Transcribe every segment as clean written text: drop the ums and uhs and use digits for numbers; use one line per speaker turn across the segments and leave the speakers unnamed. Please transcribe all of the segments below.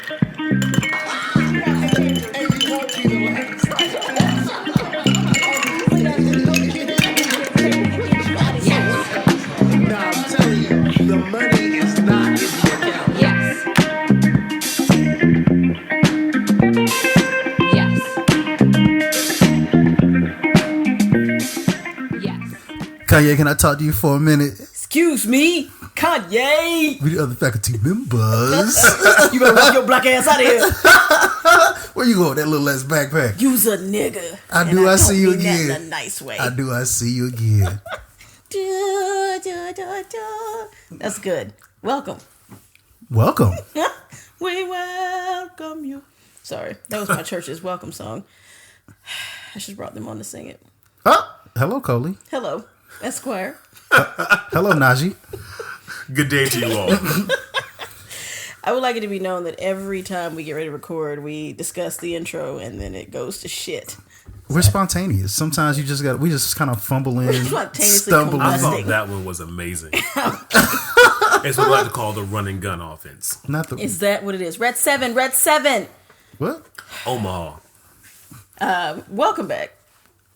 Kanye, can I talk to you for a minute?
Excuse me, Kanye.
We the other faculty members.
You better walk your black ass out of here.
Where you going? That little ass backpack.
You's a nigga.
I see you again.
That in a nice way.
I see you again.
That's good. Welcome.
Welcome.
We welcome you. Sorry, that was my church's welcome song. I just brought them on to sing it.
Oh, hello, Coley.
Hello, Esquire.
Hello, Naji.
Good day to you all.
I would like it to be known that every time we get ready to record, we discuss the intro and then it goes to shit.
We're spontaneous. Sometimes we just kind of fumble in, stumble
I
in.
thought that one was amazing. It's what we like to call the run and gun offense.
Is that what it is? Red 7.
What?
Omaha.
Welcome back.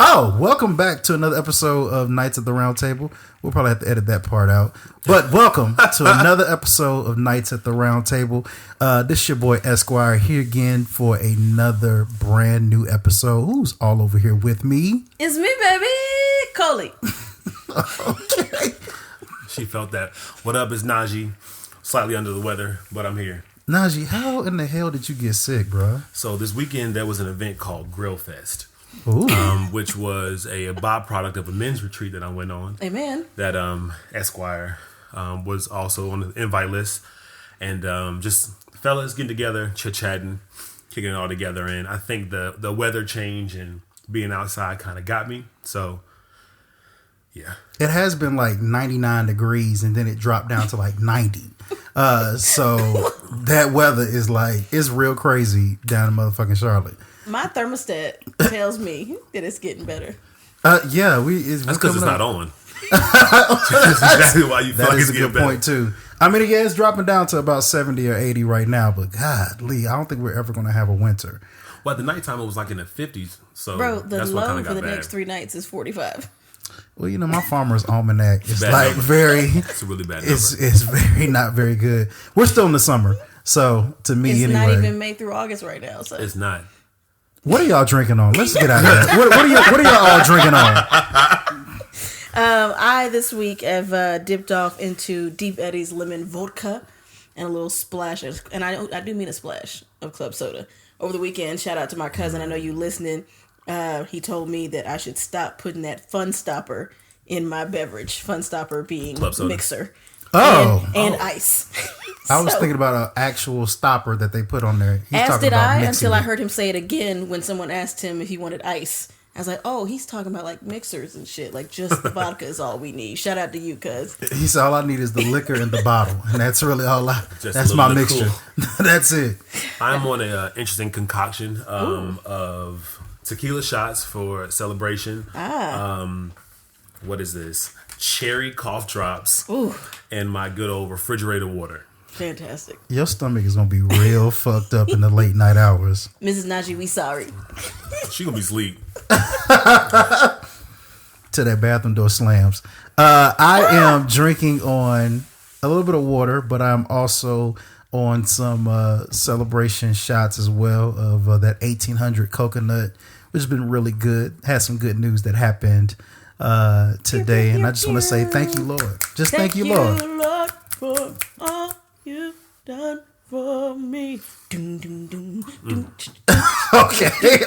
Oh, welcome back to another episode of Nights at the Round Table. We'll probably have to edit that part out. But welcome to another episode of Nights at the Round Table. This is your boy Esquire here again for another brand new episode. Who's all over here with me?
It's me, baby. Coley.
Okay.
She felt that. What up, is Naji. Slightly under the weather, but I'm here.
Naji, how in the hell did you get sick, bro?
So this weekend there was an event called Grill Fest.
Ooh.
Which was a byproduct of a men's retreat that I went on.
Amen.
That Esquire was also on the invite list. And just fellas getting together, chit-chatting, kicking it all together. And I think the weather change and being outside kind of got me. So, yeah. It
has been like 99 degrees and then it dropped down to like 90. So that weather is like, it's real crazy down in motherfucking Charlotte.
My thermostat tells me that it's getting better.
Yeah,
that's because it's not on. That's exactly why you feel like it's getting better. That is a good point too. I mean, yeah, it's dropping down to about 70 or 80 right now, but God, Lee, I don't think we're ever going to have a winter. Well, at the nighttime it was like in the 50s. So
bro, the
that's
low for the next 3 nights is 45.
Well, you know, my farmer's almanac is like number.
It's a really bad number.
It's very not very good. We're still in the summer, so to me,
it's
anyway,
not even May through August right now. So
it's not.
What are y'all drinking on? Let's get out of here. What are y'all all drinking on?
I this week have dipped off into Deep Eddy's lemon vodka and a little splash, and I do mean a splash of club soda. Over the weekend, shout out to my cousin. I know you listening. He told me that I should stop putting that Fun Stopper in my beverage. Fun Stopper being mixer. And ice.
I was thinking about an actual stopper that they put on there.
As did I, until I heard him say it again when someone asked him if he wanted ice. I was like, oh, he's talking about like mixers and shit. Like just the vodka is all we need. Shout out to you, cuz.
He said all I need is the liquor in the bottle. And that's really all that's my mixture. Cool. That's it.
I'm on an interesting concoction of tequila shots for celebration. What is this? Cherry cough drops.
Ooh.
And my good old refrigerator water.
Fantastic.
Your stomach is gonna be real fucked up in the late night hours.
Mrs. Naji, we sorry.
She gonna be asleep.
Till that bathroom door slams. I am drinking on a little bit of water, but I'm also on some celebration shots as well of that 1800 coconut, which has been really good. Had some good news that happened today, and I just want to say thank you, Lord. Just thank you, Lord.
For all you've done for me. Dun, dun, dun, dun.
Okay,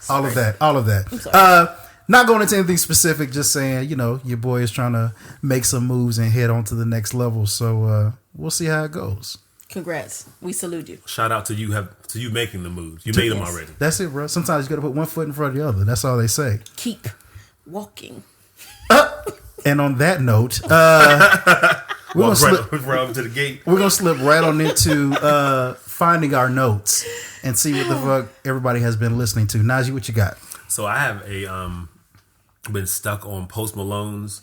all of that. Not going into anything specific, just saying, you know, your boy is trying to make some moves and head on to the next level. So we'll see how it goes.
Congrats. We salute you.
Shout out to you making the moves. You made them already.
That's it, bro. Sometimes you got to put one foot in front of the other. That's all they say.
Keep walking.
And on that note, we're gonna slip right on into finding our notes and see what the fuck everybody has been listening to. Naji, what you got?
So I have been stuck on Post Malone's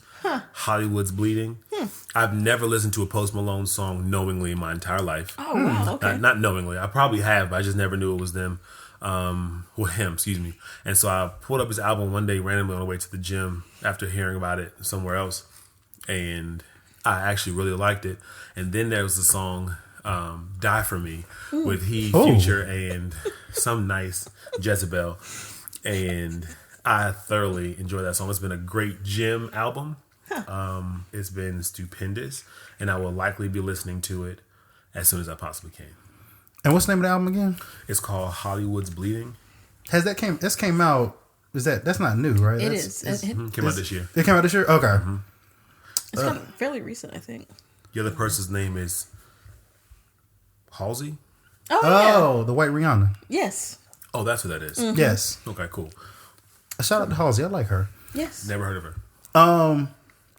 Hollywood's Bleeding. I've never listened to a Post Malone song knowingly in my entire life.
Oh, wow. Okay.
Not knowingly. I probably have, but I just never knew it was them. Well, him, excuse me. And so I pulled up his album one day randomly on the way to the gym after hearing about it somewhere else. And I actually really liked it. And then there was the song Die For Me with Future, and some nice Jezebel. And I thoroughly enjoy that song. It's been a great gym album. It's been stupendous. And I will likely be listening to it as soon as I possibly can.
And what's the name of the album again?
It's called Hollywood's Bleeding.
This came out? That's not new, right?
It
is.
Came out this year.
It came out this year? Okay. Mm-hmm.
It's kind of fairly recent, I think.
The other person's name is Halsey.
Oh,
the white Rihanna.
yes.
Oh, that's who that is.
Mm-hmm.
Yes.
Okay, cool.
A shout out to Halsey. I like her.
Yes.
Never heard of her.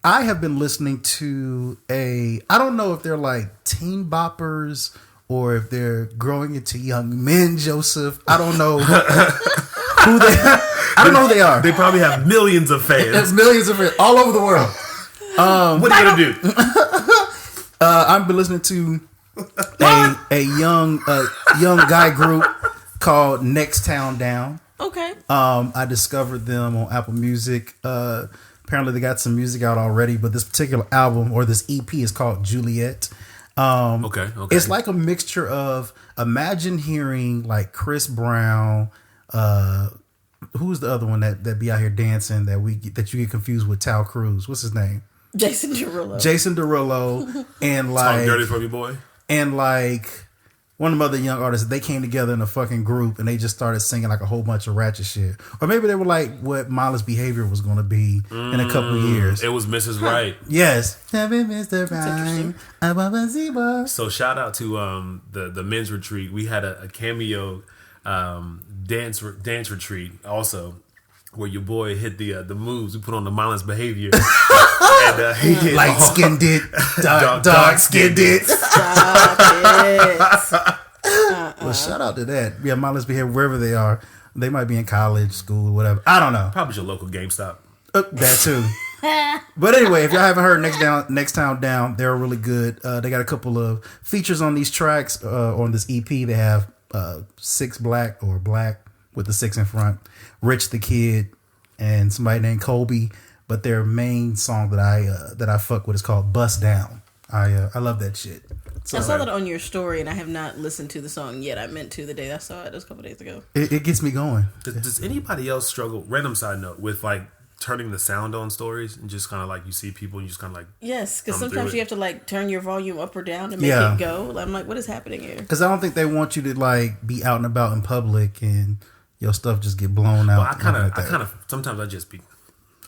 I have been listening to I don't know if they're like teen boppers or if they're growing into young men, Joseph. I don't know who they are. I don't know who they are.
They probably have millions of fans.
There's millions of it all over the world.
What are you going to do?
I've been listening to a young guy group called Next Town Down.
Okay.
I discovered them on Apple Music. Apparently they got some music out already, but this particular album or this EP is called Juliet.
Okay.
It's like a mixture of, imagine hearing like Chris Brown, who's the other one that be out here dancing that you get confused with Tal Cruz. What's his name?
Jason Derulo.
And
Talk
like
dirty for me, boy.
And like one of the other young artists, they came together in a fucking group and they just started singing like a whole bunch of ratchet shit. Or maybe they were like what Miley's Behavior was going to be in a couple of years.
It was Mrs. Right.
Yes. Mr. Right.
So shout out to the men's retreat. We had a cameo dance retreat also, where your boy hit the moves. We put on the Miley's Behavior. And he did
light skinned it, dark skinned it. Well, shout out to that. Yeah, Miley's Behavior, wherever they are. They might be in college, school, whatever. I don't know.
Probably your local GameStop.
That too. But anyway, if y'all haven't heard Next Town Down, they're really good. They got a couple of features on these tracks. On this EP, they have 6 Black or Black with the 6 in front, Rich the Kid, and somebody named Coley. But their main song that I fuck with is called Bust Down. I love that shit. So,
I saw that on your story, and I have not listened to the song yet. I meant to the day I saw it. It was a couple days ago.
It gets me going.
Does anybody else struggle? Random side note with like turning the sound on stories and just kind of like you see people and you just kind of like
yes, because sometimes you have to like turn your volume up or down to make it go. I'm like, what is happening here?
Because I don't think they want you to like be out and about in public and your stuff just get blown out.
Well, I kind of sometimes I just be.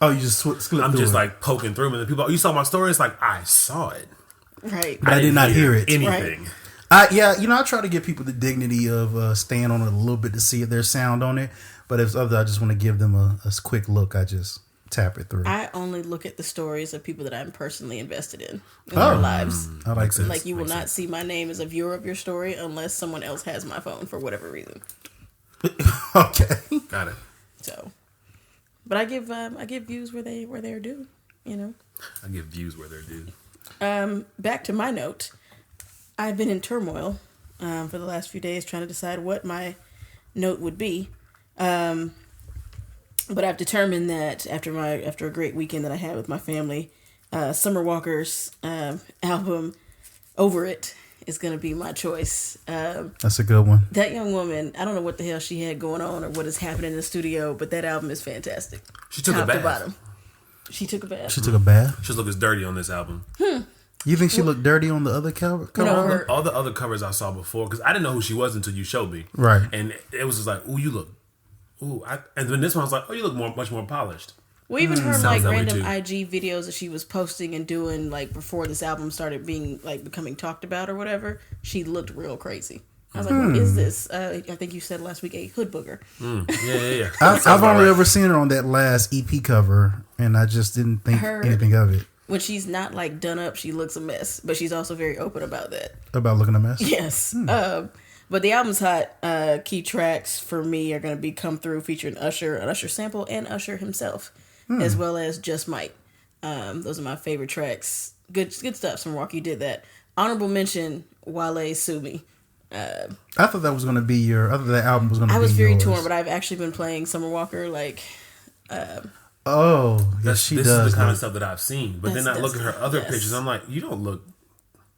Oh, you just slip
I'm
through
just
it.
like poking through them, and the people. You saw my story. It's like I saw it.
Right.
But I did not hear it.
Anything.
Right. I try to give people the dignity of staying on it a little bit to see if there's sound on it. But if other, I just want to give them a quick look. I just tap it through.
I only look at the stories of people that I'm personally invested in their lives.
I like that.
Like you will not see my name as a viewer of your story unless someone else has my phone for whatever reason.
Okay.
Got it.
So, but I give views where they're due. You know.
I give views where they're due.
Back to my note. I've been in turmoil for the last few days trying to decide what my note would be. But I've determined that after a great weekend that I had with my family, Summer Walker's album "Over It" is going to be my choice.
That's a good one.
That young woman, I don't know what the hell she had going on or what is happening in the studio, but that album is fantastic.
She took a bath. To bottom.
She took a bath.
She took a bath.
She looks dirty on this album.
You think she looked dirty on the other cover?
No,
all the other covers I saw before, because I didn't know who she was until you showed me.
Right.
And it was just like, ooh, you look. Ooh. And then this one I was like, oh, you look much more polished.
We even heard like
Sounds
random
lovely,
IG videos that she was posting and doing like before this album started being like becoming talked about or whatever. She looked real crazy. I was like, what is this? I think you said last week a hood booger.
Yeah.
I've only ever seen her on that last EP cover, and I just didn't think anything of it.
When she's not like done up, she looks a mess, but she's also very open about that.
About looking a mess?
Yes. But the album's hot. Key tracks for me are going to be Come Through featuring Usher, an Usher sample, and Usher himself, as well as Just Might. Those are my favorite tracks. Good stuff. Summer Walker, you did that. Honorable mention, Wale, Sue Me.
I thought that was going to be your. I thought that album was going to be
I was very
yours.
torn, but I've actually been playing Summer Walker like.
This
is the kind of stuff that I've seen. But then I look at her other
yes.
pictures. I'm like, you don't look.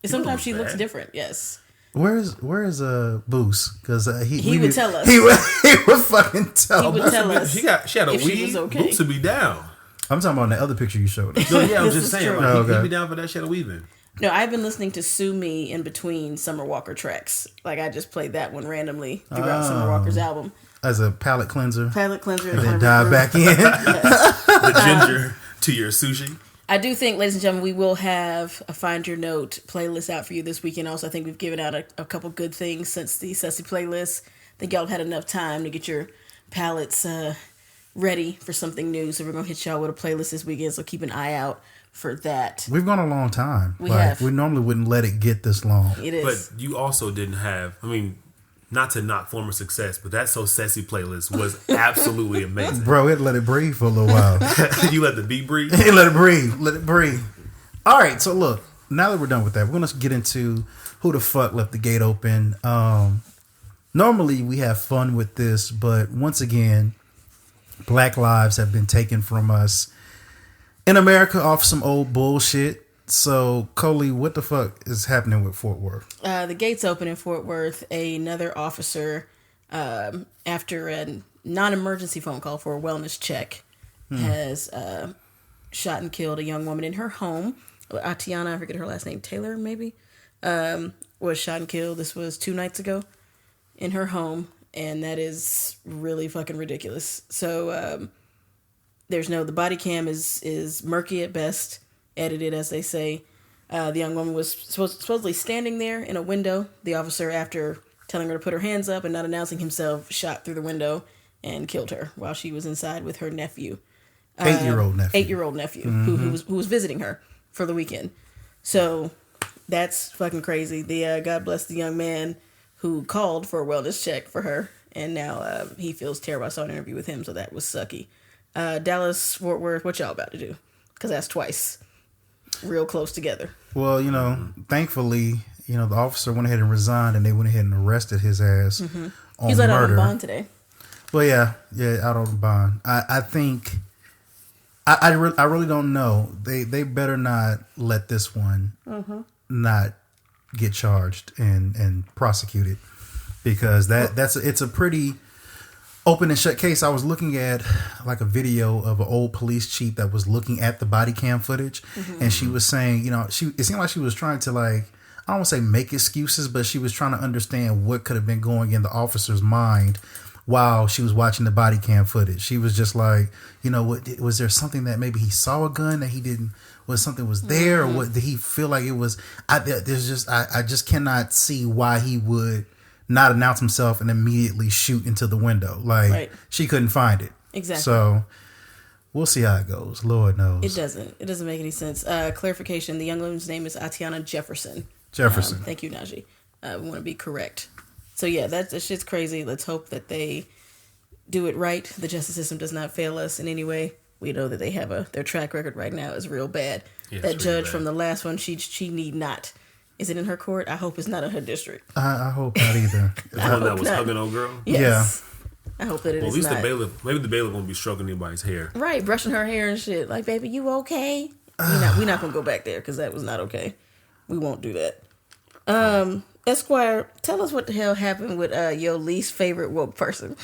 Sometimes she looks different. Yes.
Where is Boost? Because
he would tell us.
He would fucking tell us.
He would tell us.
She had a weave.
Okay.
Boost would be down.
I'm talking about the other picture you showed us.
No, yeah, I'm just saying. Like,
okay.
He'd be down for that. She had a weave in.
No, I've been listening to Sue Me in between Summer Walker tracks. Like, I just played that one randomly throughout Summer Walker's album.
As a palate cleanser.
Palate cleanser.
And then dive back in.
Yes.
The ginger to your sushi.
I do think, ladies and gentlemen, we will have a Find Your Note playlist out for you this weekend. Also, I think we've given out a couple good things since the Sussy playlist. I think y'all have had enough time to get your palates ready for something new. So we're going to hit y'all with a playlist this weekend. So keep an eye out for that.
We've gone a long time.
We have.
We normally wouldn't let it get this long.
It is.
But you also didn't have, not to knock former success, but that So Sassy playlist was absolutely amazing.
Bro, it let it breathe for a little while.
You let the beat breathe?
Let it breathe. Let it breathe. All right, so look, now that we're done with that, we're going to get into who the fuck left the gate open. Normally, we have fun with this, but once again, Black lives have been taken from us in America off some old bullshit. So, Coley, what the fuck is happening with Fort Worth?
The gates open in Fort Worth. Another officer, after a non-emergency phone call for a wellness check, has shot and killed a young woman in her home. Atiana, I forget her last name, Taylor maybe, was shot and killed. This was 2 nights ago in her home, and that is really fucking ridiculous. So the body cam is murky at best. Edited, as they say. The young woman was supposedly standing there in a window. The officer, after telling her to put her hands up and not announcing himself, shot through the window and killed her while she was inside with her nephew.
8-year-old nephew.
8-year-old nephew who was visiting her for the weekend. So that's fucking crazy. God bless the young man who called for a wellness check for her, and now he feels terrible. I saw an interview with him, so that was sucky. Dallas, Fort Worth, what y'all about to do? Because that's twice. Real close together. Well,
thankfully, the officer went ahead and resigned, and they went ahead and arrested his ass on
He's let
murder.
out on bond today.
Well, yeah, out on bond. I think I really don't know. They better not let this one not get charged and prosecuted, because it's a pretty open and shut case. I was looking at like a video of an old police chief that was looking at the body cam footage, and she was saying, it seemed like she was trying to, like, I don't want to say make excuses, but she was trying to understand what could have been going in the officer's mind while she was watching the body cam footage. She was just like, what was there something that maybe he saw a gun that he didn't, was something was there, or what did he feel like it was? I just cannot see why he would not announce himself and immediately shoot into the window. Like, right. She couldn't find it.
Exactly.
So we'll see how it goes. Lord knows.
It doesn't make any sense. Clarification, the young woman's name is Atiana Jefferson. Thank you, Naji. We want to be correct. So yeah, that shit's crazy. Let's hope that they do it right. The justice system does not fail us in any way. We know that they have their track record right now is real bad. Yeah, that judge from the last one, she need not. Is it in her court? I hope it's not in her district.
I hope not either.
The one that was hugging old girl?
Yes. Yeah. I hope that it is not.
At least the bailiff, maybe the bailiff won't be stroking anybody's hair.
Right, brushing her hair and shit. Like, baby, you okay? We're not going to go back there because that was not okay. We won't do that. Esquire, tell us what the hell happened with your least favorite woke person.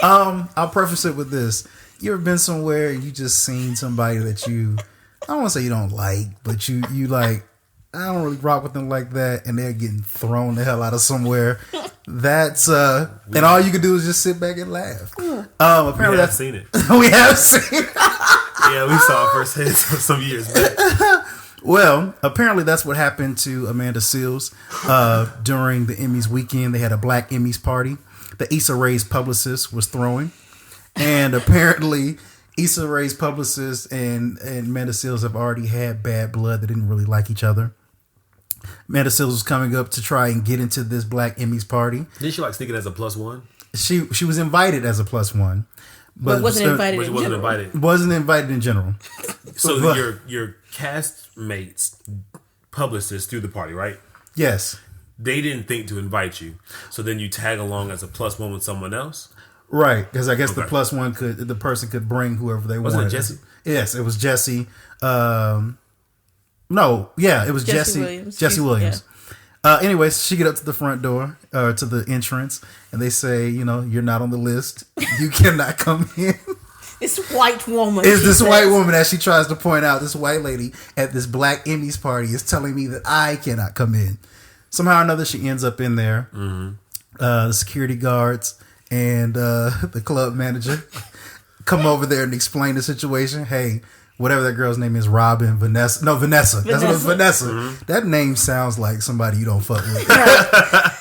I'll preface it with this. You ever been somewhere and you just seen somebody that you, I don't want to say you don't like, but you like, I don't really rock with them like that, and they're getting thrown the hell out of somewhere. That's and all you can do is just sit back and laugh. Apparently,
I've seen it.
We have seen it.
Yeah, we saw it firsthand some years back.
Well, apparently that's what happened to Amanda Seales during the Emmys weekend. They had a Black Emmys party. The Issa Rae's publicist was throwing, and apparently Issa Rae's publicist and Amanda Seales have already had bad blood. They didn't really like each other. Amanda Seales was coming up to try and get into this Black Emmys party.
Didn't she like sneak it as a +1?
She was invited as a +1,
But wasn't invited
But
in
wasn't
general.
invited.
Wasn't invited in general.
So
But-
your castmates, publicists threw the party, right?
Yes.
They didn't think to invite you, so then you tag along as a +1 with someone else.
Right, because I guess the
Okay.
+1 the person could bring whoever they
Wasn't it
wanted.
Jesse?
Yes, it was Jesse. No, yeah, it was
Jesse
Jesse.
Williams.
Jesse
She's-
Williams. Anyways, she get up to the front door, to the entrance, and they say, you're not on the list. You cannot come in.
This white woman.
It's
she
this
says.
white woman, as she tries to point out, this white lady at this Black Emmys party is telling me that I cannot come in. Somehow or another, she ends up in there. The security guards and the club manager come over there and explain the situation. Hey, whatever that girl's name is, Robin, Vanessa. No, Vanessa. That's what it was, Vanessa. That name sounds like somebody you don't fuck with.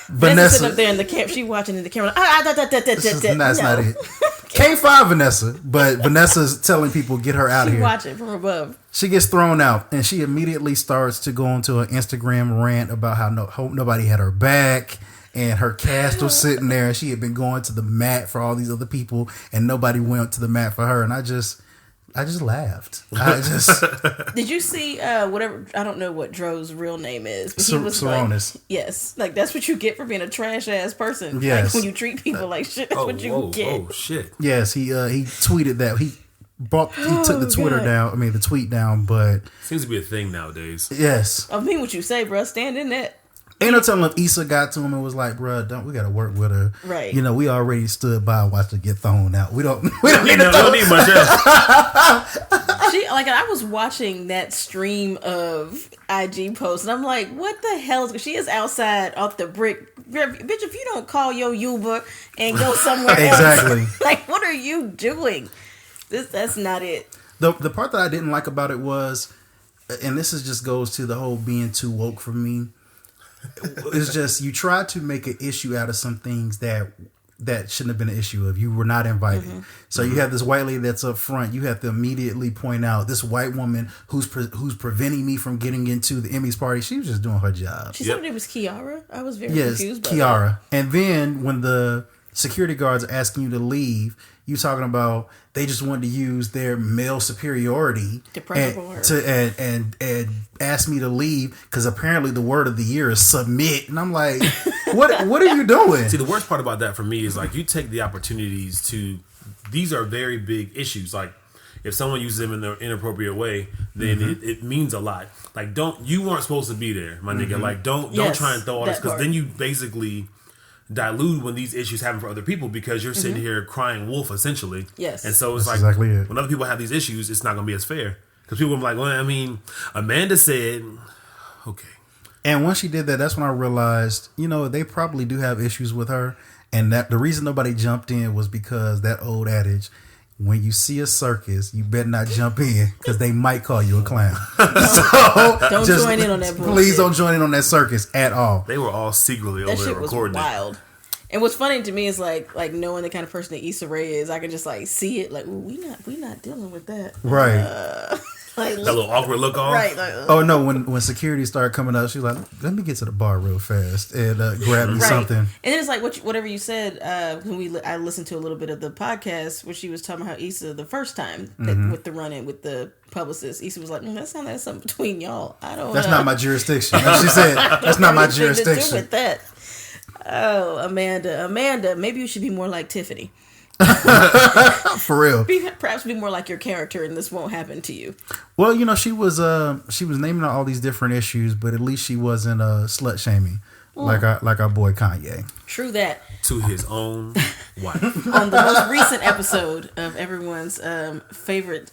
Vanessa sitting up there in the camp. She watching in the camera.
That's not it. Can't find Vanessa, but Vanessa's telling people get her out of
She
here.
watching from above.
She gets thrown out, and she immediately starts to go into an Instagram rant about how nobody had her back, and her cast was sitting there, and she had been going to the mat for all these other people, and nobody went to the mat for her, and I just laughed.
Did you see whatever? I don't know what Dro's real name is, but he was
Saronis.
like, yes, like that's what you get for being a trash ass person.
Yes.
Like when you treat people like shit, that's what you get.
Oh shit!
Yes, he tweeted that he took the Twitter
God.
down. I mean the tweet down, but
Seems to be a thing nowadays.
yes.
I mean, what you say, bro? Stand in that.
Ain't no telling if Issa got to him and was like, "Bruh, we got to work with her."
Right.
We already stood by and watched her get thrown out. We don't need
We
to
don't need much else.
I was watching that stream of IG posts, and I'm like, what the hell? She is outside off the brick. Bitch, if you don't call your Uber and go somewhere
Exactly.
else, like, what are you doing? That's not it.
The part that I didn't like about it was, and this is just goes to the whole being too woke for me. It's just you try to make an issue out of some things that shouldn't have been an issue of. You were not invited. So you have this white lady that's up front. You have to immediately point out this white woman who's preventing me from getting into the Emmys party. She was just doing her job.
She said her name was Kiara. I was very
Yes,
confused by
Kiara. And then when the security guards are asking you to leave, you talking about they just wanted to use their male superiority
To pressure her.
and ask me to leave because apparently the word of the year is submit, and I'm like, what are you doing?
See, the worst part about that for me is like you take the opportunities to. These are very big issues. Like if someone uses them in an inappropriate way, then it means a lot. Like you weren't supposed to be there, my nigga. Like don't
Yes,
try and throw all this
that
because
part.
then you basically dilute when these issues happen for other people because you're sitting here crying wolf essentially.
Yes.
And so it's
That's
like
exactly it.
when other people have these issues, it's not going to be as fair because people are like, well, I mean, Amanda said, okay.
And once she did that, that's when I realized, they probably do have issues with her, and that the reason nobody jumped in was because that old adage, when you see a circus, you better not jump in because they might call you a clown. So
Don't join in on that bullshit.
Please don't join in on that circus at all.
They were all secretly
That
over there
shit was
recording it.
wild. And what's funny to me is like knowing the kind of person that Issa Rae is, I can just like see it. Like, ooh, we not dealing with that.
Right.
Like,
That little awkward look on.
right. Like,
Oh no! When security started coming up, she was like, "Let me get to the bar real fast and grab me
right.
something."
And then it's like whatever you said. When I listened to a little bit of the podcast where she was talking about how Issa the first time that, with the run in with the publicist, Issa was like, that sounds like something between y'all. I don't.
That's not my jurisdiction. She said, "That's not my
anything to do
jurisdiction."
with that. Oh, Amanda, maybe you should be more like Tiffany.
For real.
Perhaps be more like your character, and this won't happen to you.
Well, she was naming all these different issues, but at least she wasn't slut shaming like our boy Kanye.
True that.
To his own wife.
On the most recent episode of everyone's favorite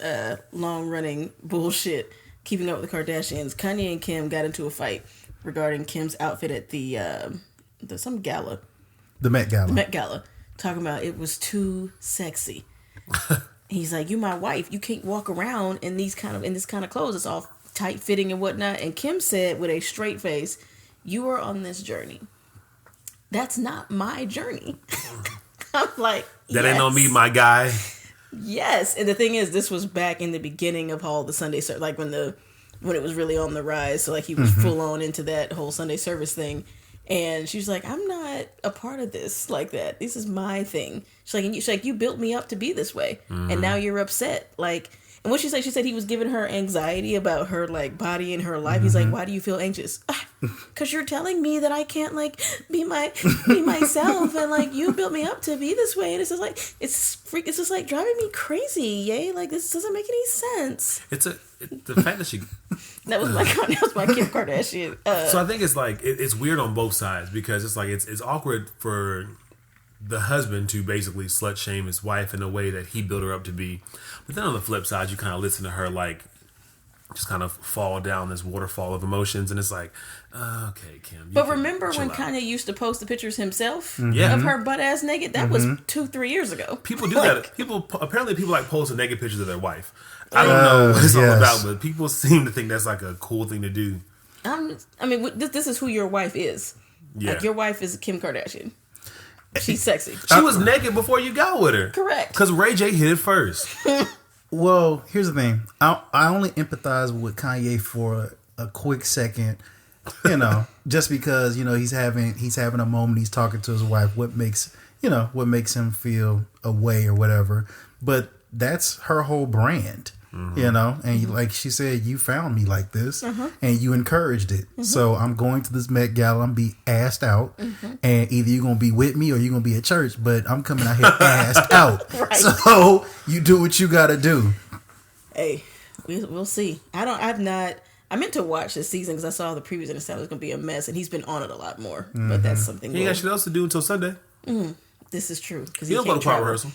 long running bullshit, Keeping Up with the Kardashians, Kanye and Kim got into a fight regarding Kim's outfit at the some gala,
The Met Gala.
Met Gala, talking about it was too sexy. He's like, "You my wife. You can't walk around in this kind of clothes. It's all tight fitting and whatnot." And Kim said with a straight face, "You are on this journey. That's not my journey." I'm like,
That ain't on me, my guy.
Yes. And the thing is, this was back in the beginning of all the Sunday service, like when it was really on the rise. So like he was full on into that whole Sunday service thing. And she's like, I'm not a part of this like that. This is my thing. She's like, you built me up to be this way. And now you're upset. Like, and what she said he was giving her anxiety about her like body and her life. He's like, why do you feel anxious? Because you're telling me that I can't like be myself, and like you built me up to be this way, and it's just like it's just like driving me crazy. Yay! Like this doesn't make any sense.
The fact that she
that was my Kim Kardashian.
So I think it's like it's weird on both sides, because it's like it's awkward for the husband to basically slut shame his wife in a way that he built her up to be. But then on the flip side, you kind of listen to her like just kind of fall down this waterfall of emotions, and it's like, okay, Kim.
But remember when Kanye used to post the pictures himself of her butt ass naked? That was 2-3 years ago.
People do that. People like posting naked pictures of their wife. I don't know what it's all about, but people seem to think that's like a cool thing to do.
I mean, this is who your wife is.
Yeah.
Like your wife is Kim Kardashian. She's sexy.
She was naked before you got with her.
Correct.
Because Ray J hit it first.
Well, here's the thing. I only empathize with Kanye for a quick second, just because, he's having a moment, he's talking to his wife, what makes him feel a way or whatever. But that's her whole brand. And like she said, you found me like this and you encouraged it. So I'm going to this Met Gala, I'm be assed out, and either you're going to be with me or you're going to be at church, but I'm coming out here assed out. Right. So you do what you got to do.
Hey, we'll see. I meant to watch this season because I saw the previews and it sounded it was going to be a mess, and he's been on it a lot more, but that's something.
He got shit else to do until Sunday.
This is true.
He don't go to choir rehearsal.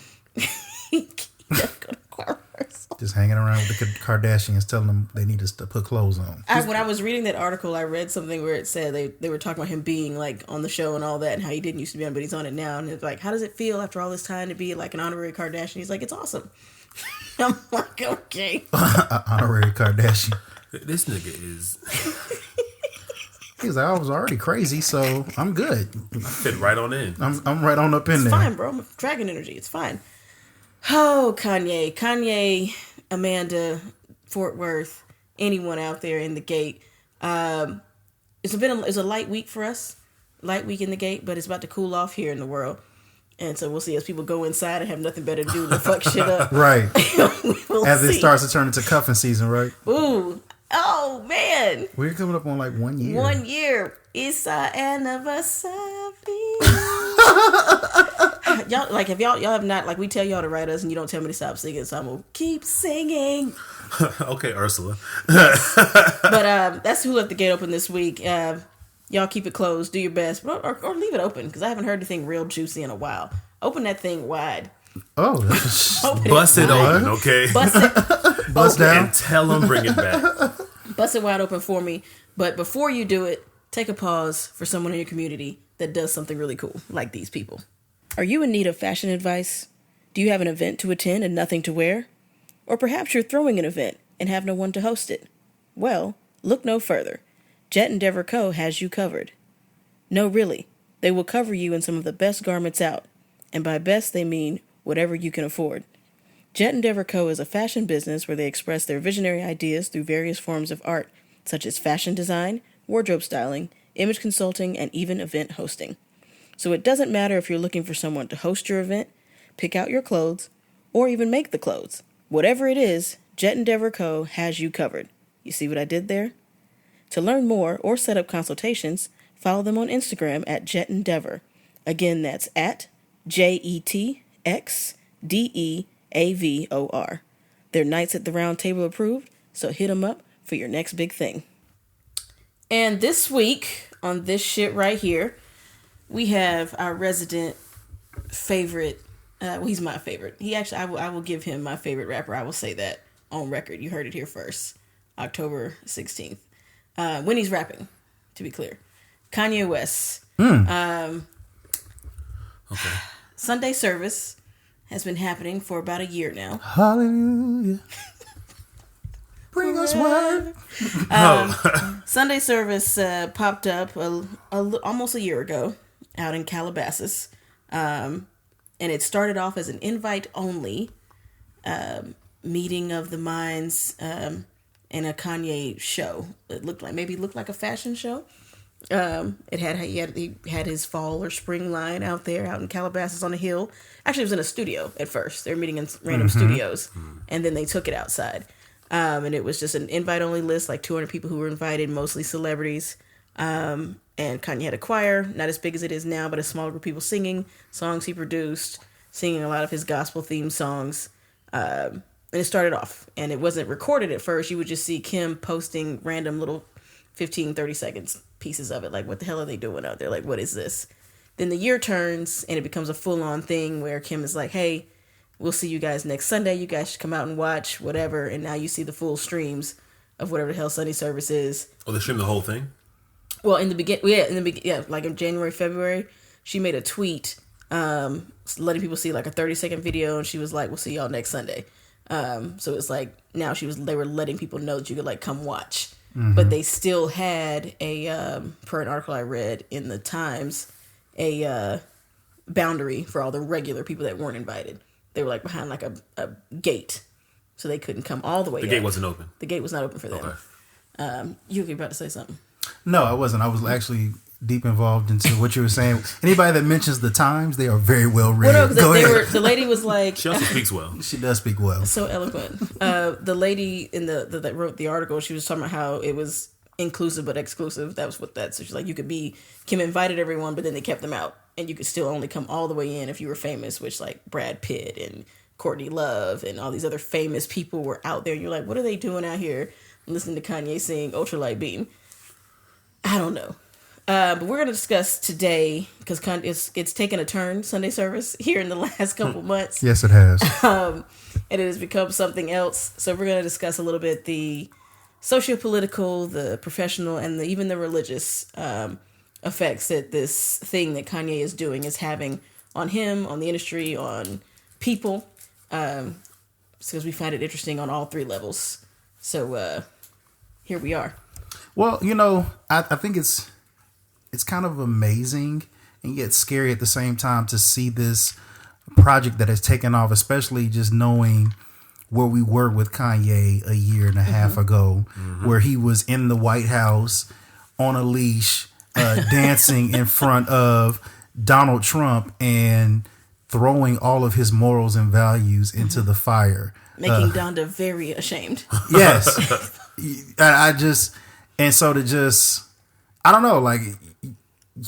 He doesn't go to choir rehearsal.
Just hanging around with the Kardashians, telling them they need to put clothes on.
When I was reading that article, I read something where it said they were talking about him being like on the show and all that, and how he didn't used to be on, but he's on it now. And it's like, how does it feel after all this time to be like an honorary Kardashian? He's like, it's awesome. I'm like, okay.
Honorary Kardashian.
This nigga is.
He's like, I was already crazy, so I'm good.
Fit right on in.
I'm right on up in there.
It's fine, bro. I'm dragon energy. It's fine. Oh, Kanye, Amanda, Fort Worth, anyone out there in the gate. It's a light week for us. Light week in the gate, but it's about to cool off here in the world. And so we'll see as people go inside and have nothing better to do than fuck shit up.
Right. As
it
starts to turn into cuffing season, right?
Ooh. Oh, man.
We're coming up on like 1 year.
1 year. It's our anniversary. Y'all, like, if y'all have not, like, we tell y'all to write us and you don't tell me to stop singing, so I'm going to keep singing.
Okay, Ursula.
But that's who left the gate open this week. Y'all keep it closed. Do your best. Or leave it open, because I haven't heard anything real juicy in a while. Open that thing wide.
Oh.
Bust it open, okay?
Bust down.
And tell them bring it back.
Bust it wide open for me. But before you do it, take a pause for someone in your community that does something really cool, like these people. Are you in need of fashion advice? Do you have an event to attend and nothing to wear? Or perhaps you're throwing an event and have no one to host it? Well, look no further. Jet Endeavor Co. has you covered. No, really. They will cover you in some of the best garments out. And by best, they mean whatever you can afford. Jet Endeavor Co. is a fashion business where they express their visionary ideas through various forms of art, such as fashion design, wardrobe styling, image consulting, and even event hosting. So it doesn't matter if you're looking for someone to host your event, pick out your clothes, or even make the clothes. Whatever it is, Jet Endeavor Co. has you covered. You see what I did there? To learn more or set up consultations, follow them on Instagram at Jet Endeavor. Again, that's at JETXDEAVOR. They're Knights at the Round Table approved, so hit them up for your next big thing. And this week, on this shit right here, we have our resident favorite. He's my favorite. He actually, I will give him my favorite rapper. I will say that on record. You heard it here first. October 16th. When he's rapping, to be clear. Kanye West.
Okay.
Sunday service has been happening for about a year now.
Hallelujah. Bring us word.
Sunday service popped up almost a year ago out in Calabasas. And it started off as an invite-only meeting of the minds and a Kanye show. It looked like a fashion show. He had his fall or spring line out in Calabasas on a hill. Actually, it was in a studio at first. They were meeting in random studios, and then they took it outside. And it was just an invite-only list, like 200 people who were invited, mostly celebrities. And Kanye had a choir, not as big as it is now, but a small group of people singing songs he produced, singing a lot of his gospel-themed songs. And it started off, and it wasn't recorded at first. You would just see Kim posting random little 15, 30 seconds pieces of it. Like, what the hell are they doing out there? Like, what is this? Then the year turns, and it becomes a full-on thing where Kim is like, hey, we'll see you guys next Sunday. You guys should come out and watch, whatever. And now you see the full streams of whatever the hell Sunday service is.
Oh, they streamed the whole thing?
Well, like in January, February, she made a tweet letting people see like a 30-second video, and she was like, we'll see y'all next Sunday. So it's like now they were letting people know that you could like come watch. But they still had per an article I read in the Times, a boundary for all the regular people that weren't invited. They were like behind like a gate, so they couldn't come all the way.
The gate wasn't open.
The gate was not open for them.
Okay.
You were about to say something.
No, I wasn't. I was actually deep involved into what you were saying. Anybody that mentions the Times, they are very well read.
Well, no, the lady was like,
she also speaks well.
She does speak well.
So eloquent. The lady that wrote the article, she was talking about how it was inclusive but exclusive. That was what that. So she's like, Kim invited everyone, but then they kept them out, and you could still only come all the way in if you were famous, which like Brad Pitt and Courtney Love and all these other famous people were out there. And you're like, what are they doing out here listening to Kanye sing Ultralight Beam? I don't know. But we're going to discuss today, because it's taken a turn, Sunday service, here in the last couple months.
Yes, it has.
And it has become something else. So we're going to discuss a little bit the socio-political, the professional, and even the religious effects that this thing that Kanye is doing is having on him, on the industry, on people. Because we find it interesting on all three levels. So here we are.
Well, I think it's kind of amazing and yet scary at the same time to see this project that has taken off, especially just knowing where we were with Kanye a year and a half ago, where he was in the White House on a leash, dancing in front of Donald Trump and throwing all of his morals and values into the fire.
Making Donda very ashamed.
Yes. I don't know, like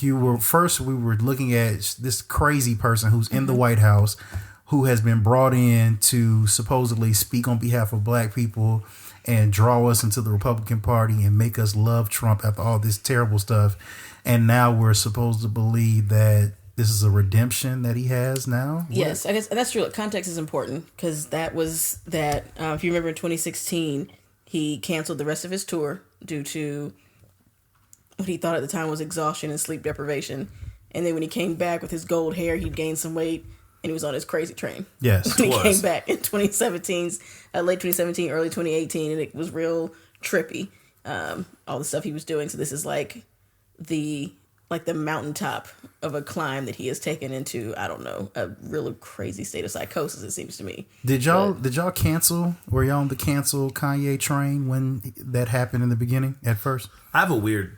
we were looking at this crazy person who's in the White House, who has been brought in to supposedly speak on behalf of black people and draw us into the Republican Party and make us love Trump after all this terrible stuff. And now we're supposed to believe that this is a redemption that he has now?
Yes, I guess that's true. Context is important, because if you remember in 2016, he canceled the rest of his tour due to what he thought at the time was exhaustion and sleep deprivation. And then when he came back with his gold hair, he'd gained some weight, and he was on his crazy train.
Yes.
When he came back in late 2017, early 2018, and it was real trippy, all the stuff he was doing. So this is like the mountaintop of a climb that he has taken into, I don't know, a real crazy state of psychosis, it seems to me.
Did y'all cancel? Were y'all on the cancel Kanye train when that happened in the beginning at first?
I have a weird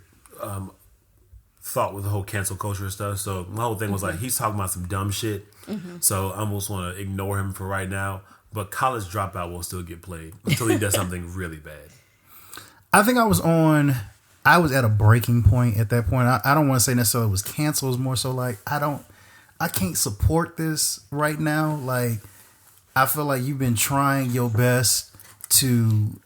thought with the whole cancel culture and stuff. So my whole thing was like, he's talking about some dumb shit. So I almost want to ignore him for right now. But College Dropout will still get played until he does something really bad.
I think I was at a breaking point at that point. I don't want to say necessarily it was canceled. It was more so like, I can't support this right now. Like, I feel like you've been trying your best to,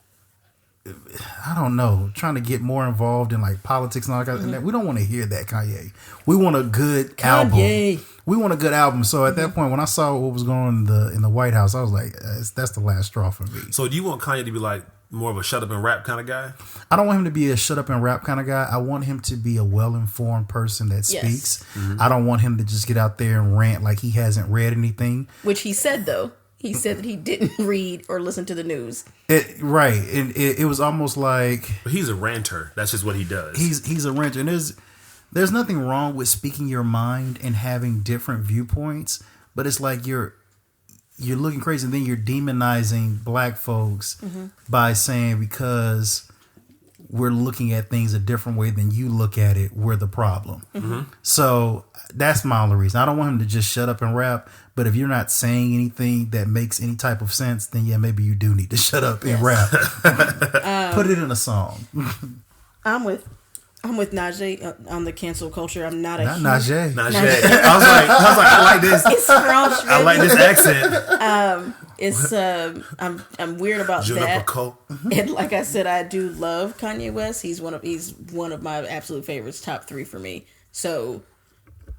I don't know, trying to get more involved in like politics and all that. And we don't want to hear that, Kanye. We want a good album. We want a good album. So at that point, when I saw what was going on in the White House, I was like, that's the last straw for me.
So do you want Kanye to be like more of a shut up and rap kind of guy?
I don't want him to be a shut up and rap kind of guy. I want him to be a well-informed person that speaks. I don't want him to just get out there and rant like he hasn't read anything.
Which he said, though. He said that he didn't read or listen to the news.
Right. And it was almost like...
But he's a ranter. That's just what he does.
He's a ranter. And there's nothing wrong with speaking your mind and having different viewpoints. But it's like you're looking crazy, and then you're demonizing black folks by saying because we're looking at things a different way than you look at it, we're the problem. So that's my only reason. I don't want him to just shut up and rap, but if you're not saying anything that makes any type of sense, then yeah, maybe you do need to shut up and rap. Put it in a song.
I'm with Najee on the cancel culture. I'm not a
Najee.
I was like, I like this.
It's French.
I like this accent.
I'm weird about
Je ne
that.
peux pas.
And like I said, I do love Kanye West. He's one of my absolute favorites, top 3 for me. So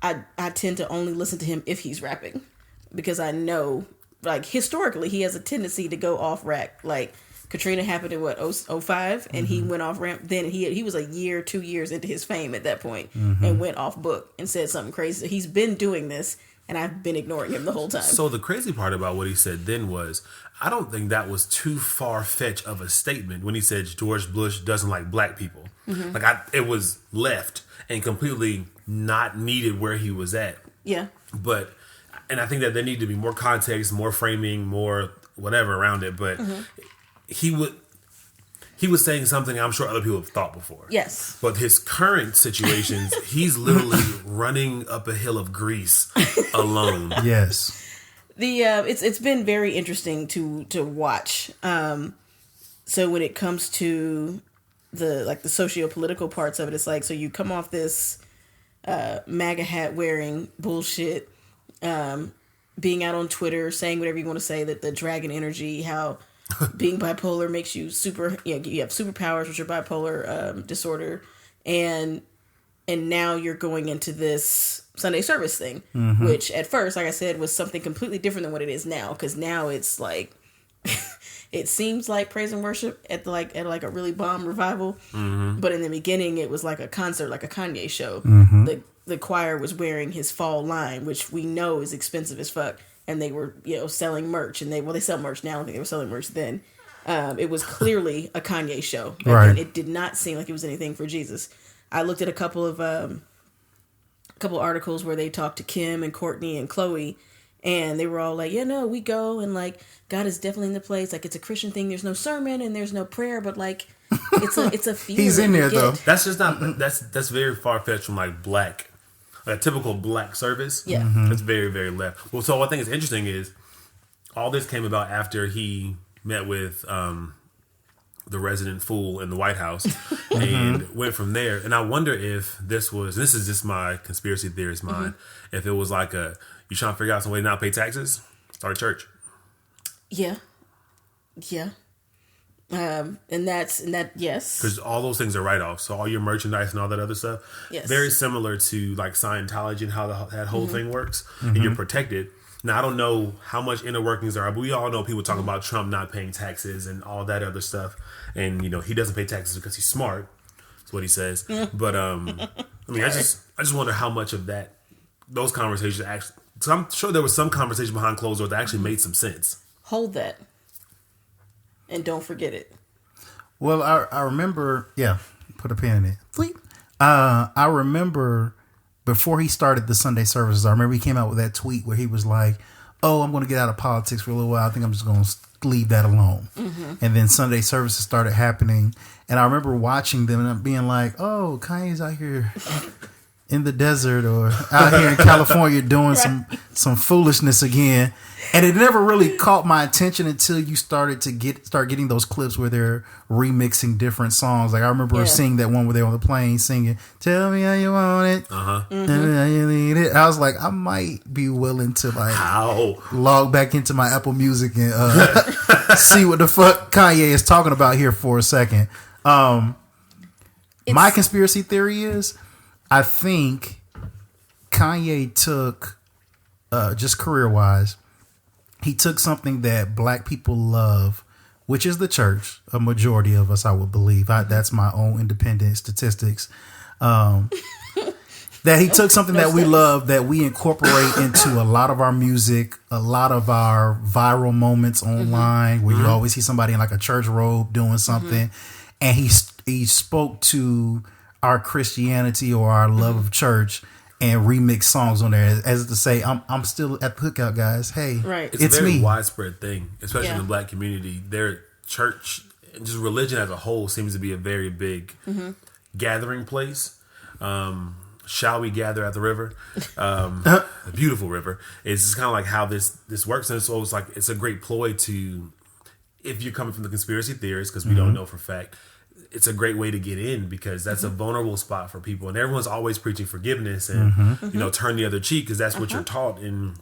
I tend to only listen to him if he's rapping, because I know, like, historically he has a tendency to go off rack. Like Katrina happened in 2005, and he went off ramp. Then he was 2 years into his fame at that point, and went off book and said something crazy. He's been doing this, and I've been ignoring him the whole time.
So the crazy part about what he said then was, I don't think that was too far-fetched of a statement when he said George Bush doesn't like black people. It was left and completely not needed where he was at.
Yeah.
And I think that there need to be more context, more framing, more whatever around it. But he was saying something I'm sure other people have thought before.
Yes.
But his current situations, he's literally running up a hill of grease alone.
Yes.
It's been very interesting to watch. So when it comes to the socio-political parts of it, it's like, so you come off this MAGA hat wearing bullshit, being out on Twitter saying whatever you want to say, that the dragon energy, how being bipolar makes you you have superpowers with your bipolar disorder, and now you're going into this Sunday service thing, which at first, like I said, was something completely different than what it is now, because now it's like it seems like praise and worship at a really bomb revival, but in the beginning it was like a concert, like a Kanye show. The choir was wearing his fall line, which we know is expensive as fuck, and they were selling merch, and they sell merch now. I don't think they were selling merch then. It was clearly a Kanye show,
right?
And it did not seem like it was anything for Jesus. I looked at a couple articles where they talked to Kim and Courtney and Chloe, and they were all like, yeah, no, we go, and like God is definitely in the place. Like, it's a Christian thing. There's no sermon and there's no prayer, but like it's a feeling.
He's in there though.
That's just not that's very far fetched from like a typical black service.
Yeah.
It's very, very left. Well, so what I think is interesting is all this came about after he met with the resident fool in the White House and went from there. And I wonder if this is just my conspiracy theorist mind, if it was like you trying to figure out some way to not pay taxes, start a church.
Yeah. Yes.
Because all those things are write-offs. So all your merchandise and all that other stuff, very similar to like Scientology and how that whole thing works, and you're protected. Now, I don't know how much inner workings there are, but we all know people talking about Trump not paying taxes and all that other stuff. And, he doesn't pay taxes because he's smart. That's what he says. But, I just wonder how much of those conversations actually... So I'm sure there was some conversation behind closed doors that actually made some sense.
Hold that. And don't forget it.
Well, I remember... Yeah, put a pin in it. Fleep. I remember... Before he started the Sunday services, I remember he came out with that tweet where he was like, oh, I'm going to get out of politics for a little while. I think I'm just going to leave that alone. And then Sunday services started happening. And I remember watching them and being like, oh, Kanye's out here in the desert or out here in California doing some foolishness again. And it never really caught my attention until you started to start getting those clips where they're remixing different songs. Like I remember seeing that one where they're on the plane singing, "Tell me how you want it, tell me how you need it." I was like, I might be willing to log back into my Apple Music and see what the fuck Kanye is talking about here for a second. My conspiracy theory is, I think Kanye took, just career-wise, he took something that black people love, which is the church. A majority of us, I would believe. That's my own independent statistics. That he took something that we love, that we incorporate into a lot of our music, a lot of our viral moments online, where you always see somebody in like a church robe doing something. And he spoke to our Christianity or our love of church and remix songs on there as to say, I'm still at the cookout, guys. Hey,
right.
It's a very widespread thing, especially in the black community. Their church just religion as a whole seems to be a very big gathering place. Shall we gather at the river? A beautiful river. It's just kind of like how this works, and so it's like it's a great ploy to, if you're coming from the conspiracy theorists, because we don't know for a fact, it's a great way to get in, because that's a vulnerable spot for people, and everyone's always preaching forgiveness and turn the other cheek, because that's what you're taught in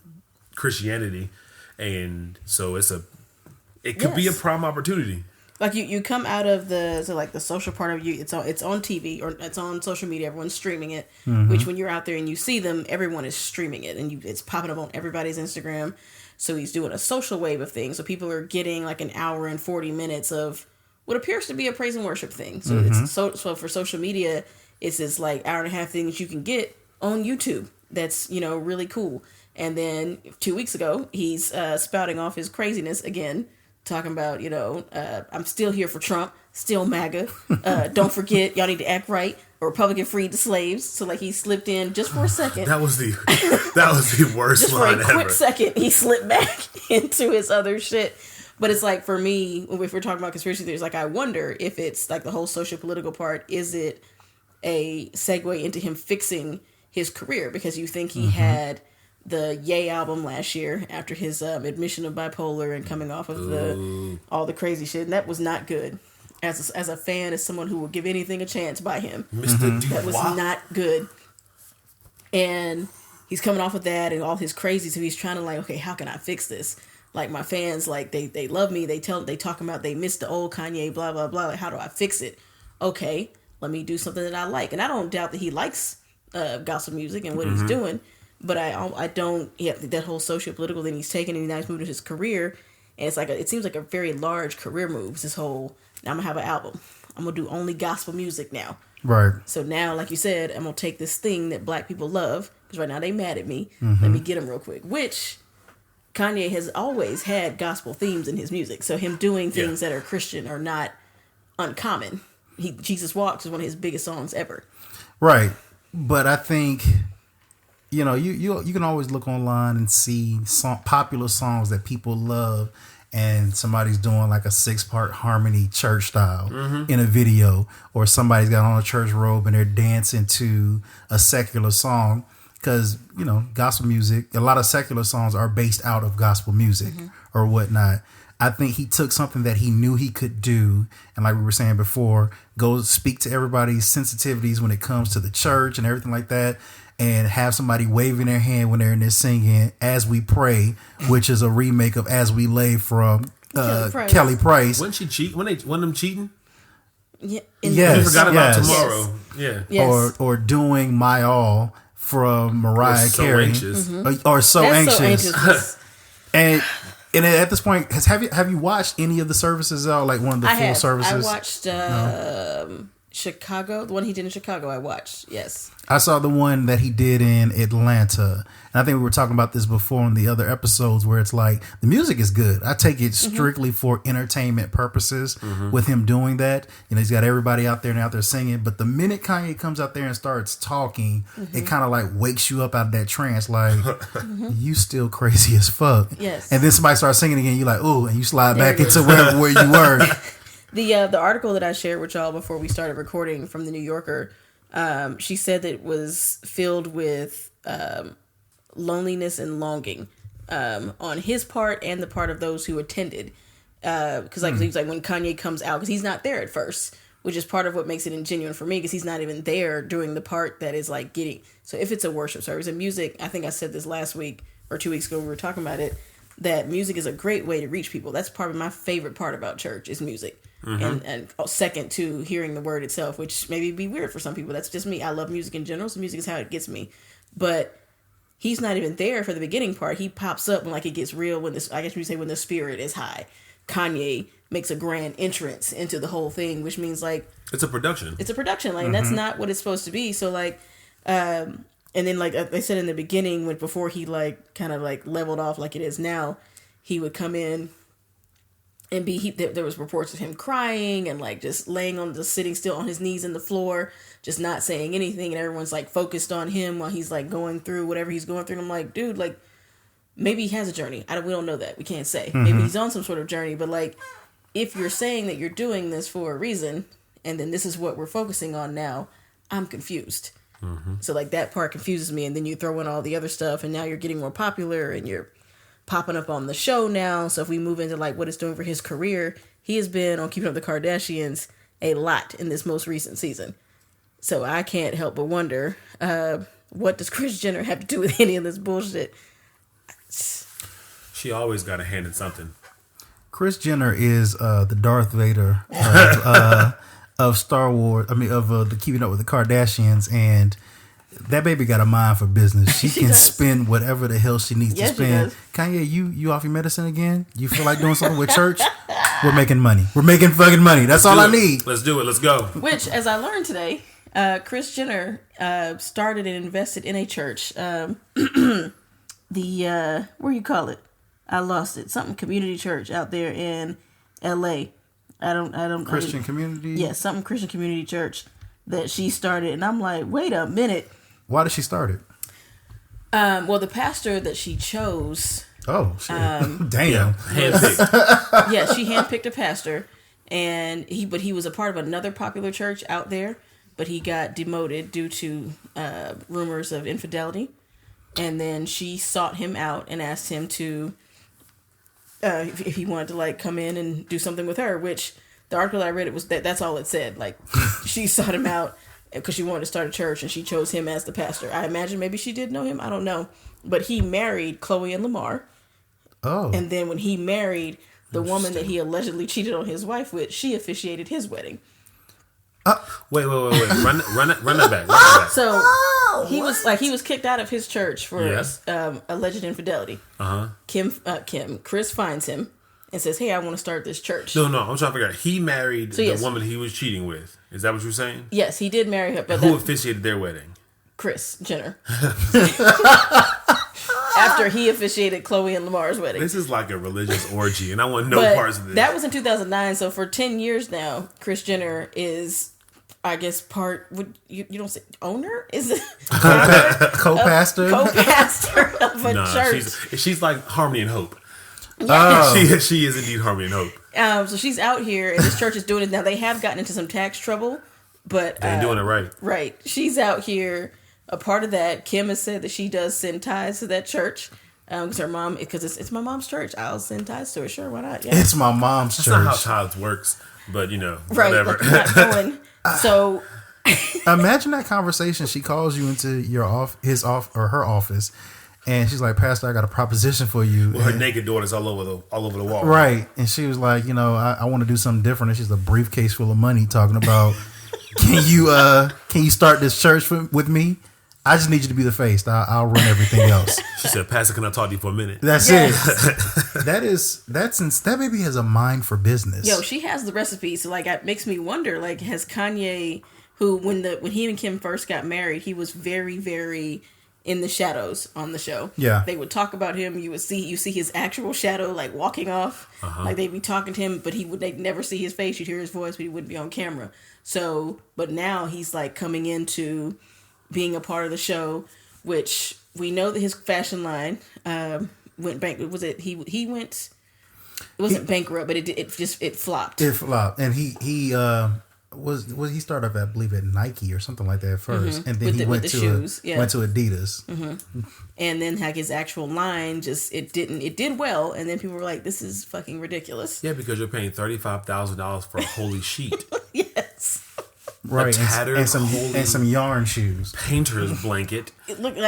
Christianity, and so it could be a prime opportunity.
Like you come out of the social part of you. It's on TV or it's on social media. Everyone's streaming it. Which when you're out there and you see them, everyone is streaming it, and it's popping up on everybody's Instagram. So he's doing a social wave of things. So people are getting like an hour and 40 minutes of what appears to be a praise and worship thing. So it's so for social media, it's this like hour and a half things you can get on YouTube. That's really cool. And then 2 weeks ago, he's spouting off his craziness again. Talking about, I'm still here for Trump, still MAGA. Don't forget, y'all need to act right. A Republican freed the slaves. So, like, he slipped in just for a second.
That was the worst
just
line ever.
Just for a quick second, he slipped back into his other shit. But it's like, for me, if we're talking about conspiracy theories, like, I wonder if it's, like, the whole socio-political part, is it a segue into him fixing his career? Because you think he had the Yay album last year after his admission of bipolar and coming off of all the crazy shit, and that was not good. As a fan, as someone who will give anything a chance by him,
Mr. Dubois.
That was not good. And he's coming off of that and all his crazy, so he's trying to like, okay, how can I fix this? Like my fans, like they love me. They talk about they miss the old Kanye, blah blah blah. Like, how do I fix it? Okay, let me do something that I like, and I don't doubt that he likes gospel music and what he's doing. But I don't, that whole socio-political thing he's taken, and he's moved to his career, and it's like it seems like a very large career move. This whole, now I'm gonna have an album, I'm gonna do only gospel music now.
Right.
So now, like you said, I'm gonna take this thing that black people love, because right now they mad at me. Let me get them real quick. Which Kanye has always had gospel themes in his music, so him doing things that are Christian are not uncommon. Jesus Walks is one of his biggest songs ever.
Right, but I think. You can always look online and see popular songs that people love, and somebody's doing like a 6-part harmony church style in a video, or somebody's got on a church robe and they're dancing to a secular song, because gospel music, a lot of secular songs are based out of gospel music or whatnot. I think he took something that he knew he could do, and like we were saying before, go speak to everybody's sensitivities when it comes to the church and everything like that, and have somebody waving their hand when they're in there singing As We Pray, which is a remake of As We Lay from Kelly Price.
Wasn't she cheat? Wasn't them cheating?
Yeah.
You forgot about Tomorrow.
Yes.
Yeah.
Yes.
Or Doing My All from Mariah Carey.
Anxious.
Or So
That's
Anxious.
So Anxious.
And at this point, have you watched any of the services out? Like one of the full services?
I watched Chicago, the one he did in Chicago. I watched. Yes.
I saw the one that he did in Atlanta. And I think we were talking about this before in the other episodes, where it's like the music is good. I take it strictly for entertainment purposes with him doing that. He's got everybody out there and out there singing. But the minute Kanye comes out there and starts talking, it kind of like wakes you up out of that trance. Like, you still crazy as fuck.
Yes.
And then somebody starts singing again. You're like, ooh, and you slide back into where you were.
The article that I shared with y'all before we started recording from the New Yorker, she said that it was filled with loneliness and longing on his part and the part of those who attended. Because he was like, when Kanye comes out, because he's not there at first, which is part of what makes it ingenuine for me, because he's not even there during the part that is like getting. So if it's a worship service and music, I think I said this last week or 2 weeks ago when we were talking about it, that music is a great way to reach people. That's probably my favorite part about church is music. And second to hearing the word itself, which maybe be weird for some people. That's just me. I love music in general, so music is how it gets me. But he's not even there for the beginning part. He pops up when like it gets real, when this, I guess we say when the spirit is high. Kanye makes a grand entrance into the whole thing, which means like
it's a production.
It's a production. Like that's not what it's supposed to be. So like and then like they said in the beginning, when before he like kind of like leveled off like it is now, he would come in and there was reports of him crying and like just sitting still on his knees in the floor, just not saying anything, and everyone's like focused on him while he's like going through whatever he's going through. And I'm like, dude, like maybe he has a journey. We don't know that. We can't say. Maybe he's on some sort of journey, but like if you're saying that you're doing this for a reason, and then this is what we're focusing on now, I'm confused. So like that part confuses me, and then you throw in all the other stuff, and now you're getting more popular, and you're popping up on the show now. So if we move into like what it's doing for his career, he has been on Keeping Up with the Kardashians a lot in this most recent season. So I can't help but wonder, what does Kris Jenner have to do with any of this bullshit?
She always got a hand in something.
Kris Jenner is the Darth Vader of Star Wars. I mean, of the Keeping Up with the Kardashians, and that baby got a mind for business. She can spend whatever the hell she needs to spend. Kanye, you off your medicine again? You feel like doing something with church? We're making money. We're making fucking money. That's all I need.
Let's do it. Let's go.
Which, as I learned today, Kris Jenner started and invested in a church. The what do you call it? I lost it. Something community church out there in L.A. I don't
Christian community.
Yeah, something Christian community church that she started, and I'm like, wait a minute.
Why did she start it?
Well, the pastor that she chose.
Oh shit! Damn.
Handpicked.
Yeah, she handpicked a pastor, and he was a part of another popular church out there, but he got demoted due to rumors of infidelity, and then she sought him out and asked him to. If he wanted to like come in and do something with her, which the article I read, it was that's all it said. Like she sought him out because she wanted to start a church, and she chose him as the pastor. I imagine maybe she did know him. I don't know, but he married Chloe and Lamar.
Oh,
and then when he married the woman that he allegedly cheated on his wife with, she officiated his wedding.
Wait. Run that back.
So he was kicked out of his church for alleged infidelity. Kris finds him and says, "Hey, I want to start this church."
No, I'm trying to figure out. He married the woman he was cheating with. Is that what you're saying?
Yes, he did marry her. But
who officiated their wedding?
Kris Jenner. After he officiated Chloe and Lamar's wedding.
This is like a religious orgy, and I want no parts of this.
That was in 2009, so for 10 years now, Kris Jenner is, I guess, part. Would you don't say owner? Is it
co-pastor?
Co-pastor of a church.
She's like Harmony and Hope.
Yeah.
She is indeed Harmony and Hope.
So she's out here, and this church is doing it now. They have gotten into some tax trouble, but
they're doing it right.
Right, she's out here. A part of that, Kim has said that she does send tithes to that church because her mom, because it's my mom's church. I'll send tithes to her. Sure, why not? Yeah.
It's my mom's church.
That's not how tithes works, but whatever.
Right, not going. So
imagine that conversation. She calls you into her office, and she's like, "Pastor, I got a proposition for you."
Well, her naked daughter's all over the wall.
Right, and she was like, I want to do something different. And she's a briefcase full of money talking about, can you start this church with me? I just need you to be the face. I'll run everything else.
She said, "Pastor, can I talk to you for a minute?"
That's it. That baby has a mind for business.
Yo, she has the recipe. So like, it makes me wonder. Like, has Kanye, who when he and Kim first got married, he was very, very in the shadows on the show.
Yeah,
they would talk about him. You see his actual shadow like walking off. Like they'd be talking to him, but they'd never see his face. You'd hear his voice, but he wouldn't be on camera. So, but now he's like coming into being a part of the show, which we know that his fashion line went bankrupt. Was it he went? It wasn't bankrupt, but it flopped.
It flopped, and he he started off, I believe, at Nike or something like that first, and then went to Adidas,
and then like his actual line it did well, and then people were like, "This is fucking ridiculous."
Yeah, because you're paying $35,000 for a holy sheet.
Yes.
Right, and some yarn shoes,
painter's blanket.
It looked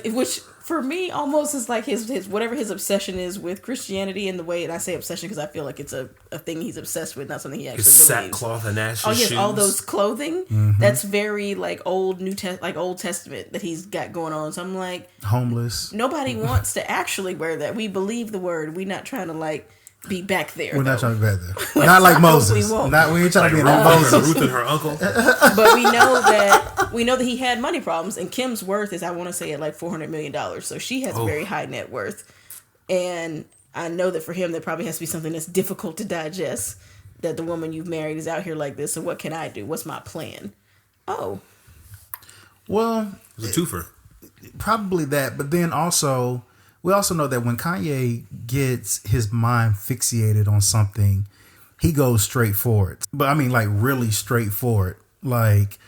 which for me almost is like his whatever his obsession is with Christianity, and the way, and I say obsession because I feel like it's a thing he's obsessed with, not something he actually believes.
Sackcloth and ashes.
Oh yes,
shoes.
all those clothing. Mm-hmm. That's very like Old Testament that he's got going on. So I'm like,
homeless.
Nobody wants to actually wear that. We believe the word. We're not trying to like be back there.
We're not trying to be back there. Not like Moses. We ain't trying to be like Moses.
Ruth and her uncle.
But we know that he had money problems, and Kim's worth is, I want to say, at like $400 million. So she has a very high net worth, and I know that for him, that probably has to be something that's difficult to digest. That the woman you've married is out here like this. So what can I do? What's my plan? Oh,
well,
it's a twofer.
Probably that, but then also. We also know that when Kanye gets his mind fixated on something, he goes straight for it. But I mean, like really straight for it. Like,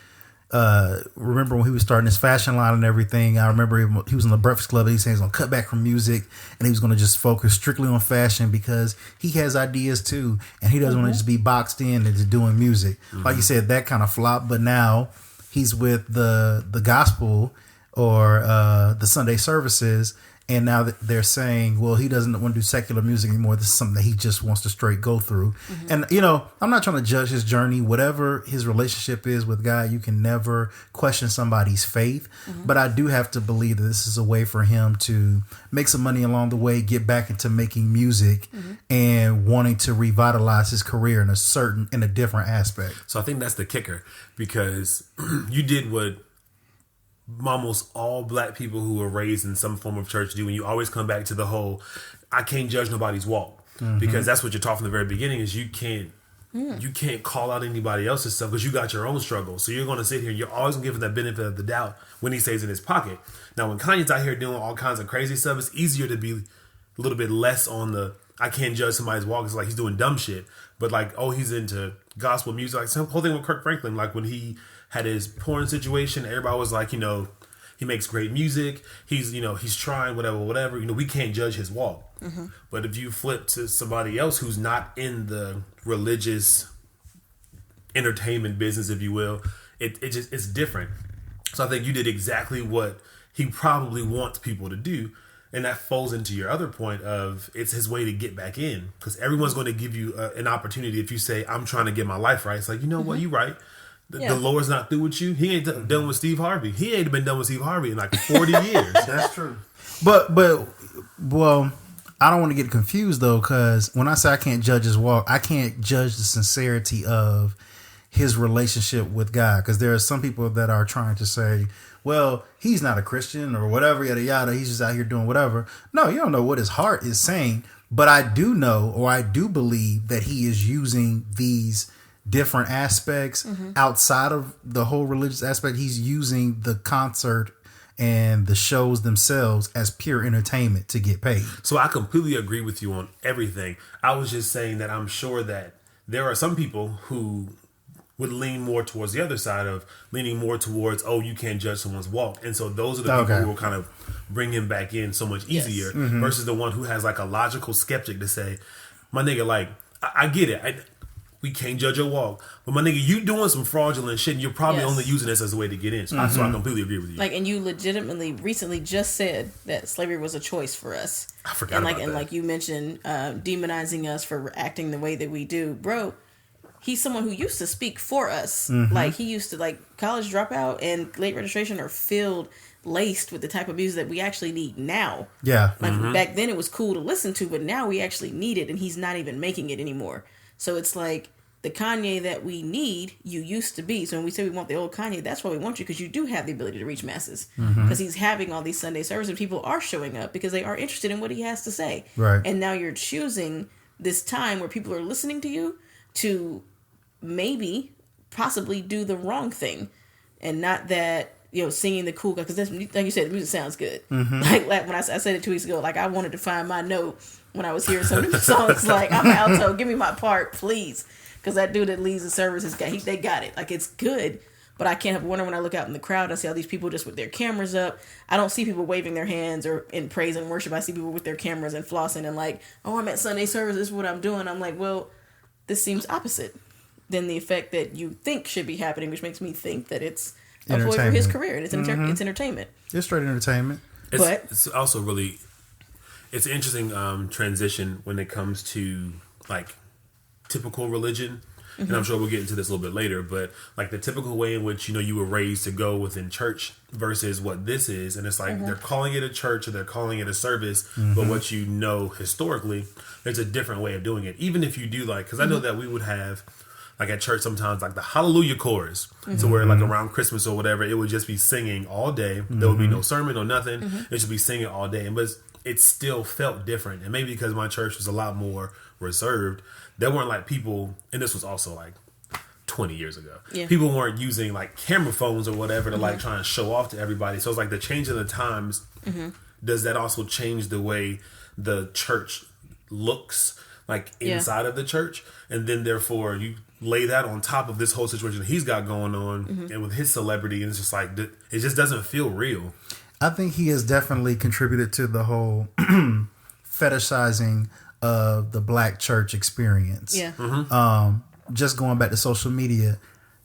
remember when he was starting his fashion line and everything? I remember he was on the Breakfast Club and he said he's going to cut back from music and he was going to just focus strictly on fashion because he has ideas too. And he doesn't want to just be boxed in into doing music. Like you said, that kind of flopped. But now he's with the gospel or the Sunday services. And now that they're saying, well, he doesn't want to do secular music anymore. This is something that he just wants to straight go through. And, you know, I'm not trying to judge his journey. Whatever his relationship is with God, you can never question somebody's faith. But I do have to believe that this is a way for him to make some money along the way, get back into making music and wanting to revitalize his career in a different aspect.
So I think that's the kicker, because you did what almost all black people who were raised in some form of church do, and you always come back to the whole I can't judge nobody's walk, because that's what you're taught from the very beginning is you can't call out anybody else's stuff because you got your own struggles. So you're going to sit here, you're always going to give him that benefit of the doubt when he stays in his pocket. Now when Kanye's out here doing all kinds of crazy stuff, it's easier to be a little bit less on the I can't judge somebody's walk. It's like he's doing dumb shit, but like, oh, he's into gospel music, like some whole thing with Kirk Franklin, like when he had his porn situation, everybody was like, you know, he makes great music. He's, you know, he's trying whatever. You know, we can't judge his walk. But if you flip to somebody else who's not in the religious entertainment business, if you will, it's different. So I think you did exactly what he probably wants people to do. And that falls into your other point of it's his way to get back in, because everyone's going to give you an opportunity. If you say, I'm trying to get my life right, it's like, you know what, you right. The Lord's not through with you. He ain't done with Steve Harvey. He ain't been done with Steve Harvey in like 40 years.
That's true. But well, I don't want to get confused though, because when I say I can't judge his walk, I can't judge the sincerity of his relationship with God, because there are some people that are trying to say, well, he's not a Christian or whatever, yada yada. He's just out here doing whatever. No, you don't know what his heart is saying, but I do know, or I do believe that he is using these different aspects outside of the whole religious aspect. He's using the concert and the shows themselves as pure entertainment to get paid.
So I completely agree with you on everything. I was just saying that I'm sure that there are some people who would lean more towards the other side of leaning more towards, oh, you can't judge someone's walk. And so those are the people who will kind of bring him back in so much easier versus the one who has like a logical skeptic to say, my nigga, like, I get it. We can't judge your walk. But my nigga, you doing some fraudulent shit and you're probably only using this as a way to get in. So, so I completely agree with you.
Like, and you legitimately recently just said that slavery was a choice for us.
I forgot about that.
And like you mentioned, demonizing us for acting the way that we do. Bro, he's someone who used to speak for us. Like, he used to, like, college dropout and late registration are laced with the type of music that we actually need now.
Yeah.
Like, back then it was cool to listen to, but now we actually need it, and he's not even making it anymore. So it's like the Kanye that we need, you used to be. So when we say we want the old Kanye, that's why we want you, because you do have the ability to reach masses. Because he's having all these Sunday services and people are showing up because they are interested in what he has to say.
Right.
And now you're choosing this time where people are listening to you to maybe possibly do the wrong thing, and not that, you know, singing the cool guy, because that's, like you said, the music sounds good. Like when I said it 2 weeks ago, like I wanted to find my note when I was hearing some of the songs. Like, I'm alto, give me my part, please, because that dude that leads the service they got it. Like, it's good, but I can't help wonder when I look out in the crowd, I see all these people just with their cameras up. I don't see people waving their hands or in praise and worship. I see people with their cameras and flossing and like, oh, I'm at Sunday service, this is what I'm doing. I'm like, well, this seems opposite than the effect that you think should be happening, which makes me think that it's a ploy for his career. And it's entertainment.
It's straight entertainment.
It's also really, it's an interesting transition when it comes to like typical religion. And I'm sure we'll get into this a little bit later, but like the typical way in which, you know, you were raised to go within church versus what this is. And it's like they're calling it a church or they're calling it a service, but what you know historically, there's a different way of doing it. Even if you do like, because I know that we would have like at church sometimes like the hallelujah chorus, so where like around Christmas or whatever, it would just be singing all day. There would be no sermon or nothing. It should be singing all day. But it still felt different. And maybe because my church was a lot more reserved, there weren't like people, and this was also like 20 years ago. Yeah. People weren't using like camera phones or whatever to like try and show off to everybody. So it's like the change of the times. Does that also change the way the church looks? like inside of the church, and then therefore you lay that on top of this whole situation he's got going on, and with his celebrity, and it's just like it just doesn't feel real.
I think he has definitely contributed to the whole fetishizing of the black church experience.
Yeah.
Just going back to social media,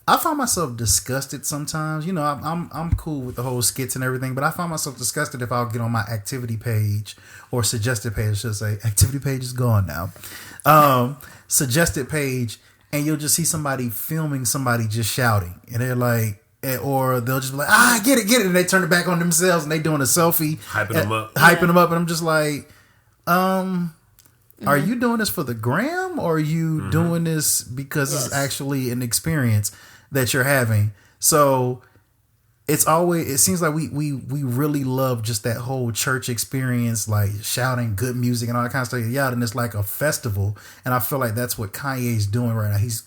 I find myself disgusted sometimes. You know, I'm cool with the whole skits and everything, but I find myself disgusted if I'll get on my activity page or suggested page. I should say activity page is gone now. Suggested page, and you'll just see somebody filming somebody just shouting, and they're like. Or they'll just be like, get it, and they turn it back on themselves, and they doing a selfie,
hyping them up,
and I'm just like, are you doing this for the gram, or are you doing this because it's actually an experience that you're having? So it seems like we really love just that whole church experience, like shouting good music and all that kind of stuff. Yeah, and it's like a festival, and I feel like that's what Kanye's doing right now. He's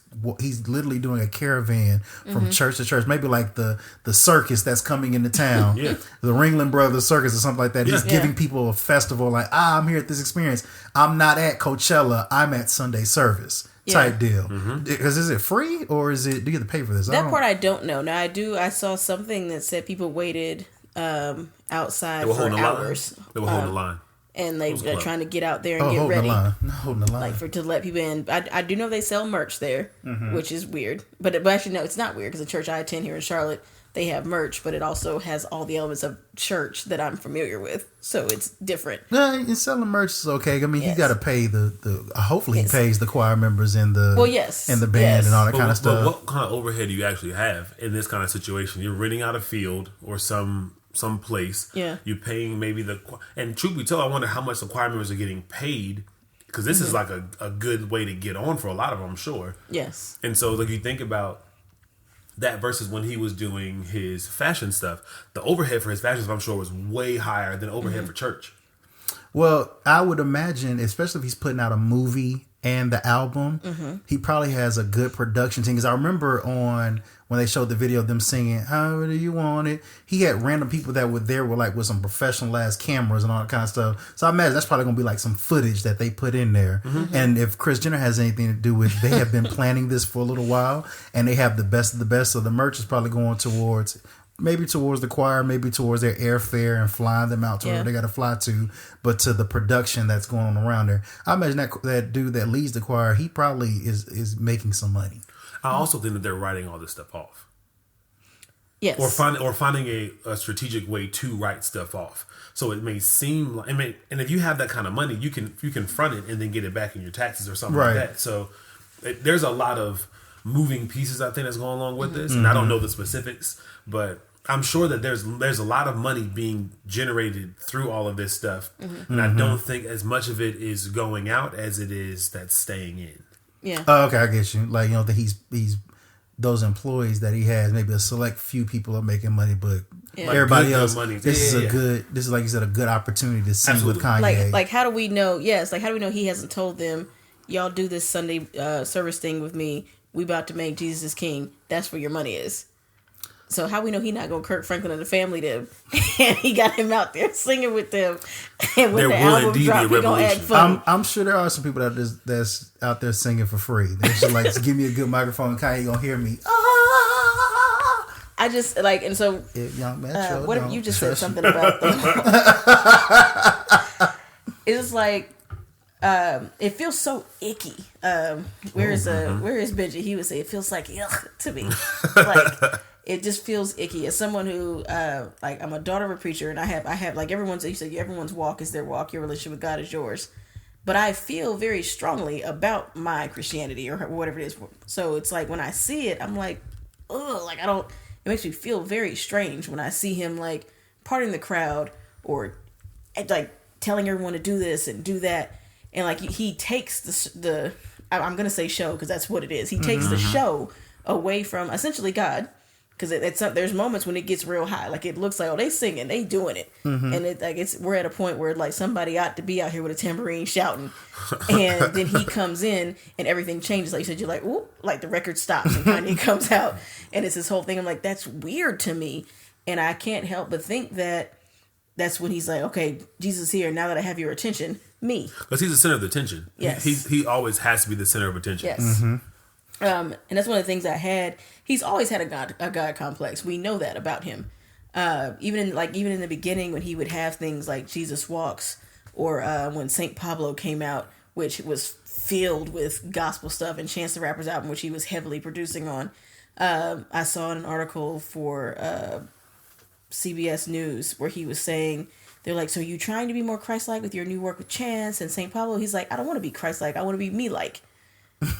literally doing a caravan from church to church, maybe like the circus that's coming into town, the Ringling Brothers Circus or something like that. He's giving people a festival, like I'm here at this experience. I'm not at Coachella. I'm at Sunday service. Type deal. Because is it free or do you have to pay for this?
That part I don't know. Now I saw something that said people waited outside for hours.
They were holding the line.
And they're trying to get out there and get ready.
Holding the line.
Like to let people in. I do know they sell merch there, which is weird. But actually, no, it's not weird because the church I attend here in Charlotte, they have merch, but it also has all the elements of church that I'm familiar with. So it's different.
Yeah, selling merch is okay. I mean, you got to pay hopefully he pays the choir members and the and the band and all that kind of stuff.
But what kind of overhead do you actually have in this kind of situation? You're renting out a field or some place.
Yeah.
You're paying maybe and truth be told, I wonder how much the choir members are getting paid, because this is like a good way to get on for a lot of them, I'm sure.
Yes.
And so like you think about that versus when he was doing his fashion stuff, the overhead for his fashion stuff, I'm sure, was way higher than overhead for church.
Well, I would imagine, especially if he's putting out a movie and the album, he probably has a good production team. Because I remember when they showed the video of them singing "How Do You Want It," he had random people that were there with some professional ass cameras and all that kind of stuff. So I imagine that's probably gonna be like some footage that they put in there. And if Kris Jenner has anything to do with, they have been planning this for a little while, and they have the best of the best. So the merch is probably going towards the choir, maybe towards their airfare and flying them out to where they got to fly to, but to the production that's going on around there. I imagine that dude that leads the choir, he probably is making some money.
I also think that they're writing all this stuff off.
Yes.
Or finding a strategic way to write stuff off. So it may seem like, and if you have that kind of money, you can front it and then get it back in your taxes or something like that. So there's a lot of moving pieces, I think, that's going along with this. And I don't know the specifics, but I'm sure that there's a lot of money being generated through all of this stuff. And I don't think as much of it is going out as it is that's staying in.
Yeah.
Oh, okay, I get you. Like, that he's those employees that he has, maybe a select few people are making money, but everybody else, this is like you said, a good opportunity to sing with Kanye.
Like how do we know? Yes, like how do we know he hasn't told them, y'all do this Sunday service thing with me? We about to make Jesus King. That's where your money is. So how we know he not gonna Kirk Franklin and the family them, and he got him out there singing with them, and when the album drop, he gonna act funny.
I'm sure there are some people that's out there singing for free. They're just like, give me a good microphone, Kanye gonna hear me.
I just like, and so
young man,
what you just said something about them. It's like it feels so icky. Where is Benji? He would say it feels like yuck to me. Like it just feels icky. As someone who like I'm a daughter of a preacher, and I have like everyone's walk is their walk. Your relationship with God is yours. But I feel very strongly about my Christianity or whatever it is. So it's like when I see it, I'm like, ugh, like it makes me feel very strange when I see him like parting the crowd or like telling everyone to do this and do that. And like he takes the I'm going to say show because that's what it is. He takes the show away from essentially God. Because there's moments when it gets real high. Like it looks like, oh, they singing, they doing it. And we're at a point where like somebody ought to be out here with a tambourine shouting. And then he comes in and everything changes. Like you said, you're like, ooh, like the record stops and Kanye comes out. And it's this whole thing. I'm like, that's weird to me. And I can't help but think that that's when he's like, okay, Jesus is here. Now that I have your attention, me.
Because he's the center of the attention.
Yes.
He always has to be the center of attention.
Yes. And that's one of the things I had. He's always had a God complex. We know that about him. Even in the beginning when he would have things like Jesus Walks, or when St. Pablo came out, which was filled with gospel stuff, and Chance the Rapper's album, which he was heavily producing on. I saw an article for CBS News where he was saying, they're like, so you trying to be more Christ-like with your new work with Chance and St. Pablo? He's like, I don't want to be Christ-like. I want to be me-like.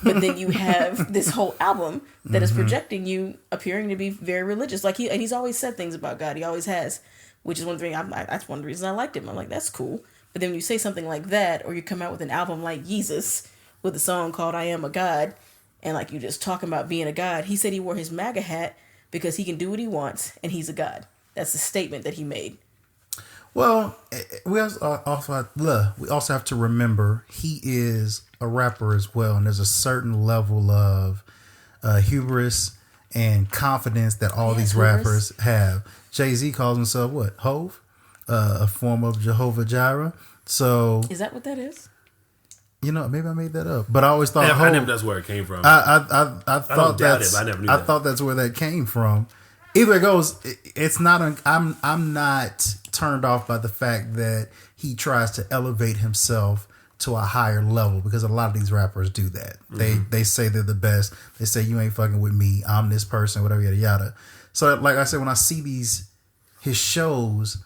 But then you have this whole album that is projecting you appearing to be very religious. Like he's always said things about God. He always has, which is one thing. That's one of the reasons I liked him. I'm like, that's cool. But then when you say something like that, or you come out with an album like Jesus with a song called "I Am a God," and like you just talking about being a God, he said he wore his MAGA hat because he can do what he wants and he's a God. That's the statement that he made.
Well, we also have to remember he is a rapper as well, and there's a certain level of hubris and confidence that all these rappers have. Jay-Z calls himself what? Hove? A form of Jehovah Jireh. So
is that what that is?
You know, maybe I made that up, but I always thought
I never that's where it came from.
I thought
that's. I never knew
I
that.
thought that's where that came from. Either it goes, it's not. I'm not turned off by the fact that he tries to elevate himself to a higher level, because a lot of these rappers do that. They say they're the best. They say you ain't fucking with me. I'm this person. Whatever, yada yada. So, like I said, when I see his shows,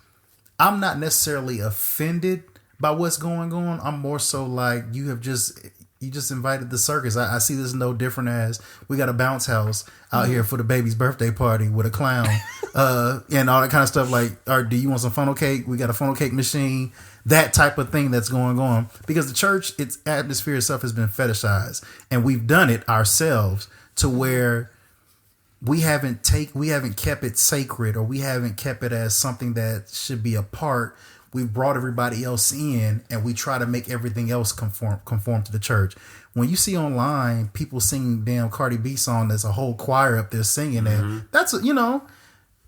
I'm not necessarily offended by what's going on. I'm more so like, you just invited the circus. I see this no different as we got a bounce house out here for the baby's birthday party with a clown and all that kind of stuff. Like, or do you want some funnel cake? We got a funnel cake machine. That type of thing that's going on, because the church, its atmosphere itself has been fetishized, and we've done it ourselves to where we haven't kept it sacred, or we haven't kept it as something that should be a part. We've brought everybody else in, and we try to make everything else conform to the church. When you see online people singing damn Cardi B song, there's a whole choir up there singing it. That's,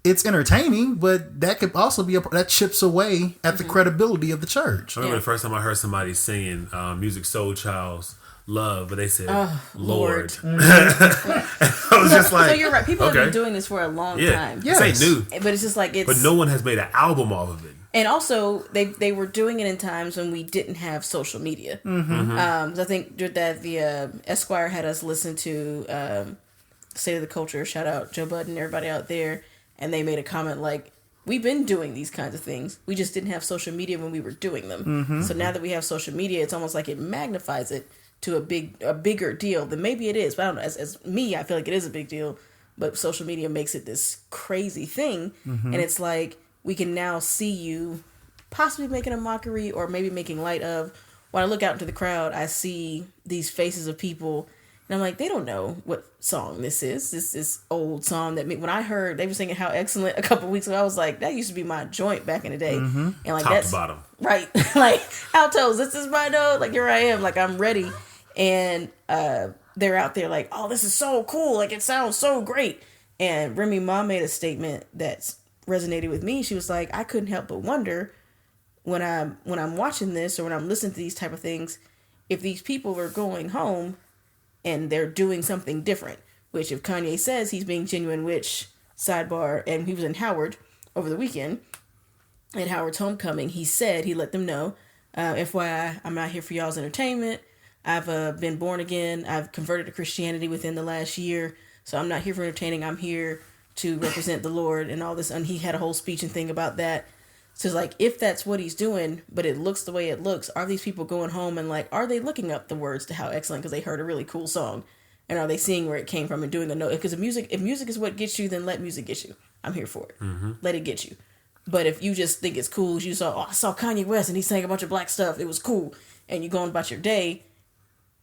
it's entertaining, but that could also be that chips away at the credibility of the church.
I remember the first time I heard somebody singing Music Soul Child's Love, but they said Lord. I was just like,
so you're right. People have been doing this for a long time.
Yes. This ain't new.
But it's just like
but no one has made an album off of it.
And also, they were doing it in times when we didn't have social media. So I think that the Esquire had us listen to State of the Culture. Shout out Joe Budden and everybody out there. And they made a comment like, we've been doing these kinds of things. We just didn't have social media when we were doing them. So now that we have social media, it's almost like it magnifies it to a bigger deal than maybe it is. But I don't know. As me, I feel like it is a big deal. But social media makes it this crazy thing. And it's like, we can now see you possibly making a mockery or maybe making light of. When I look out into the crowd, I see these faces of people, and I'm like, they don't know what song this is. This old song that when I heard they were singing "How Excellent" a couple weeks ago, I was like, that used to be my joint back in the day. And like,
top
that's
to bottom,
right? Like altos, this is my note. Like, here I am, like I'm ready, and they're out there like, oh, this is so cool. Like, it sounds so great. And Remy Ma made a statement that's resonated with me. She was like, I couldn't help but wonder when I'm watching this or when I'm listening to these type of things, if these people are going home and they're doing something different. Which, if Kanye says he's being genuine, which sidebar, and he was in Howard over the weekend at Howard's homecoming, he said he let them know, FYI, I'm not here for y'all's entertainment. I've been born again. I've converted to Christianity within the last year, so I'm not here for entertaining. I'm here to represent the Lord and all this. And he had a whole speech and thing about that. So it's like, if that's what he's doing, but it looks the way it looks, are these people going home and like, are they looking up the words to How Excellent because they heard a really cool song? And are they seeing where it came from and doing a note? Because if music is what gets you, then let music get you. I'm here for it. Let it get you. But if you just think it's cool, I saw Kanye West and he sang a bunch of black stuff. It was cool. And you're going about your day.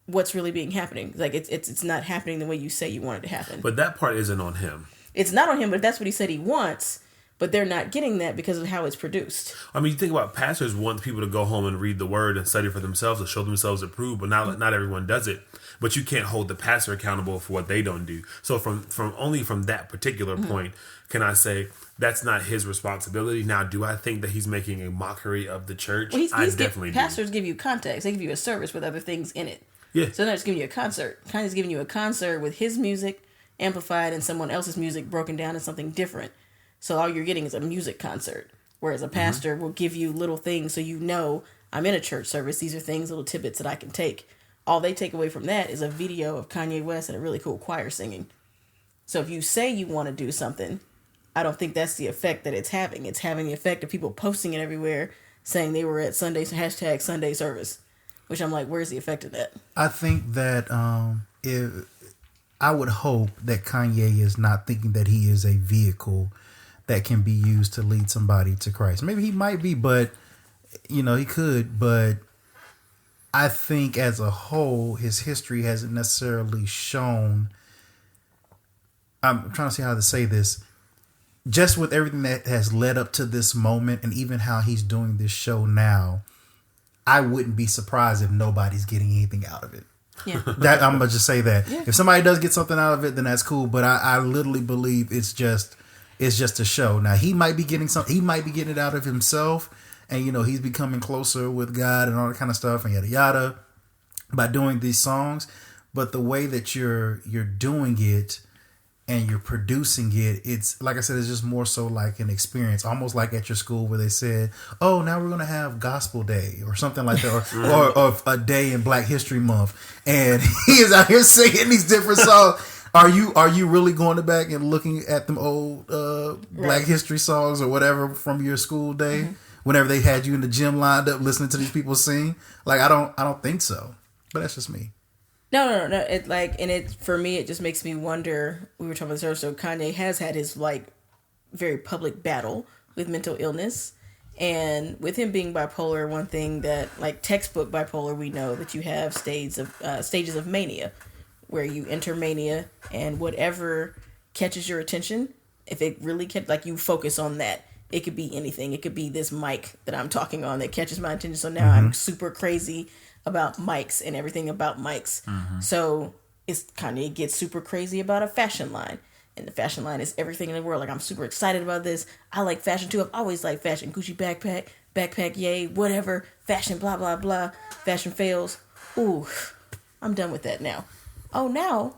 What's really being happening? Like, it's not happening the way you say you want it to happen.
But that part isn't on him.
It's not on him, but that's what he said he wants. but they're not getting that because of how it's produced.
I mean, you think about pastors want people to go home and read the word and study for themselves and show themselves approved, but not everyone does it. But you can't hold the pastor accountable for what they don't do. So from that particular point, can I say that's not his responsibility? Now, do I think that he's making a mockery of the church?
Well,
I definitely do.
Pastors give you context. They give you a service with other things in it.
Yeah.
So they're not just giving you a concert. Kanye's giving you a concert with his music amplified and someone else's music broken down as something different. So all you're getting is a music concert. Whereas a pastor will give you little things so you know I'm in a church service. These are things, little tidbits that I can take. All they take away from that is a video of Kanye West and a really cool choir singing. So if you say you want to do something, I don't think that's the effect that it's having. It's having the effect of people posting it everywhere saying they were at Sunday's hashtag Sunday service, which I'm like, where's the effect of that?
I think that I would hope that Kanye is not thinking that he is a vehicle that can be used to lead somebody to Christ. Maybe he might be, but he could. But I think as a whole, his history hasn't necessarily shown. I'm trying to see how to say this. Just with everything that has led up to this moment and even how he's doing this show now, I wouldn't be surprised if nobody's getting anything out of it.
Yeah.
That I'm gonna just say that.
Yeah.
If somebody does get something out of it, then that's cool. But I literally believe it's just a show. Now he might be getting something. He might be getting it out of himself, and he's becoming closer with God and all that kind of stuff and yada yada by doing these songs. But the way that you're doing it and you're producing it, it's like I said, it's just more so like an experience, almost like at your school where they said, "Oh, now we're gonna have Gospel Day" or something like that, or a day in Black History Month, and he is out here singing these different songs. Are you really going back and looking at them old Black History songs or whatever from your school day, whenever they had you in the gym lined up listening to these people sing? Like I don't think so, but that's just me.
No. It for me, it just makes me wonder. We were talking about this earlier. So Kanye has had his very public battle with mental illness, and with him being bipolar, one thing that textbook bipolar, we know that you have stages of mania, where you enter mania and whatever catches your attention, if it really you focus on that. It could be anything. It could be this mic that I'm talking on that catches my attention. So now I'm super crazy about mics and everything about mics. So Kanye gets super crazy about a fashion line. And the fashion line is everything in the world. I'm super excited about this. I like fashion too. I've always liked fashion. Gucci backpack, yay, whatever. Fashion, blah, blah, blah. Fashion fails. Ooh, I'm done with that now. Oh, now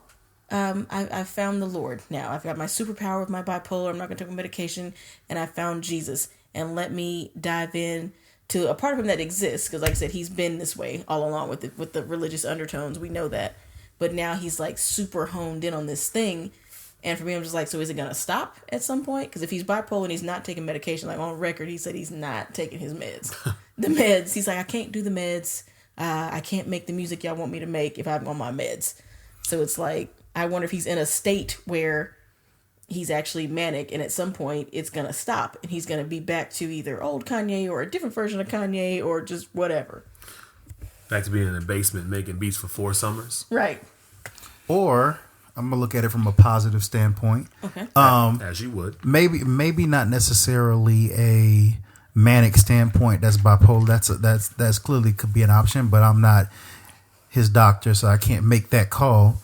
I've found the Lord. Now I've got my superpower with my bipolar. I'm not going to take a medication. And I found Jesus. And let me dive in to a part of him that exists, because like I said, he's been this way all along with the religious undertones. We know that, but now he's super honed in on this thing, and for me, I'm just so is it gonna stop at some point? Because if he's bipolar and he's not taking medication, on record, he said he's not taking his meds. The meds, he's I can't do the meds. I can't make the music y'all want me to make if I'm on my meds. So it's I wonder if he's in a state where he's actually manic, and at some point it's going to stop and he's going to be back to either old Kanye or a different version of Kanye or just whatever.
Back to being in the basement making beats for 4 summers.
Right.
Or I'm going to look at it from a positive standpoint.
Okay.
As you would.
Maybe not necessarily a manic standpoint that's bipolar. That's clearly could be an option, but I'm not his doctor, so I can't make that call.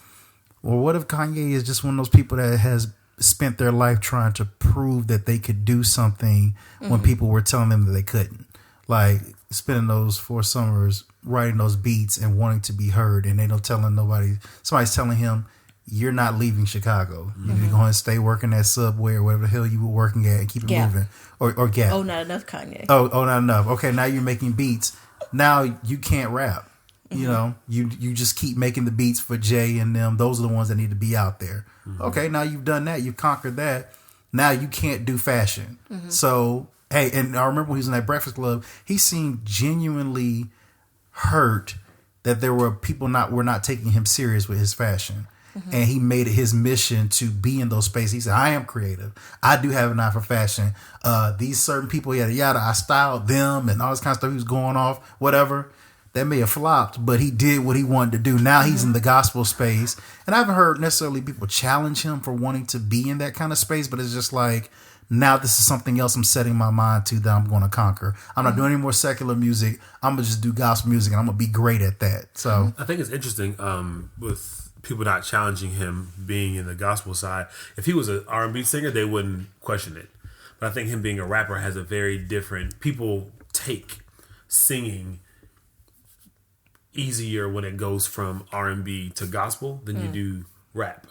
Or what if Kanye is just one of those people that has spent their life trying to prove that they could do something when people were telling them that they couldn't, spending those 4 summers writing those beats and wanting to be heard, and they don't telling nobody. Somebody's telling him, "You're not leaving Chicago. You need to go and stay working at Subway or whatever the hell you were working at and keep it moving." Or Gap.
Oh, not enough Kanye.
Oh, not enough. Okay, now you're making beats. Now you can't rap. You just keep making the beats for Jay and them. Those are the ones that need to be out there. Okay, now you've done that. You've conquered that. Now you can't do fashion. So, hey, and I remember when he was in that Breakfast Club, he seemed genuinely hurt that there were people were not taking him serious with his fashion. And he made it his mission to be in those spaces. He said, "I am creative. I do have an eye for fashion. These certain people, yada, yada, I styled them," and all this kind of stuff. He was going off, whatever. That may have flopped, but he did what he wanted to do. Now he's in the gospel space. And I haven't heard necessarily people challenge him for wanting to be in that kind of space, but it's just Now this is something else I'm setting my mind to that I'm going to conquer. I'm not doing any more secular music. I'm going to just do gospel music, and I'm going to be great at that. So
I think it's interesting with people not challenging him being in the gospel side. If he was an R&B singer, they wouldn't question it. But I think him being a rapper has a very different... People take singing easier when it goes from R&B to gospel than you do rap.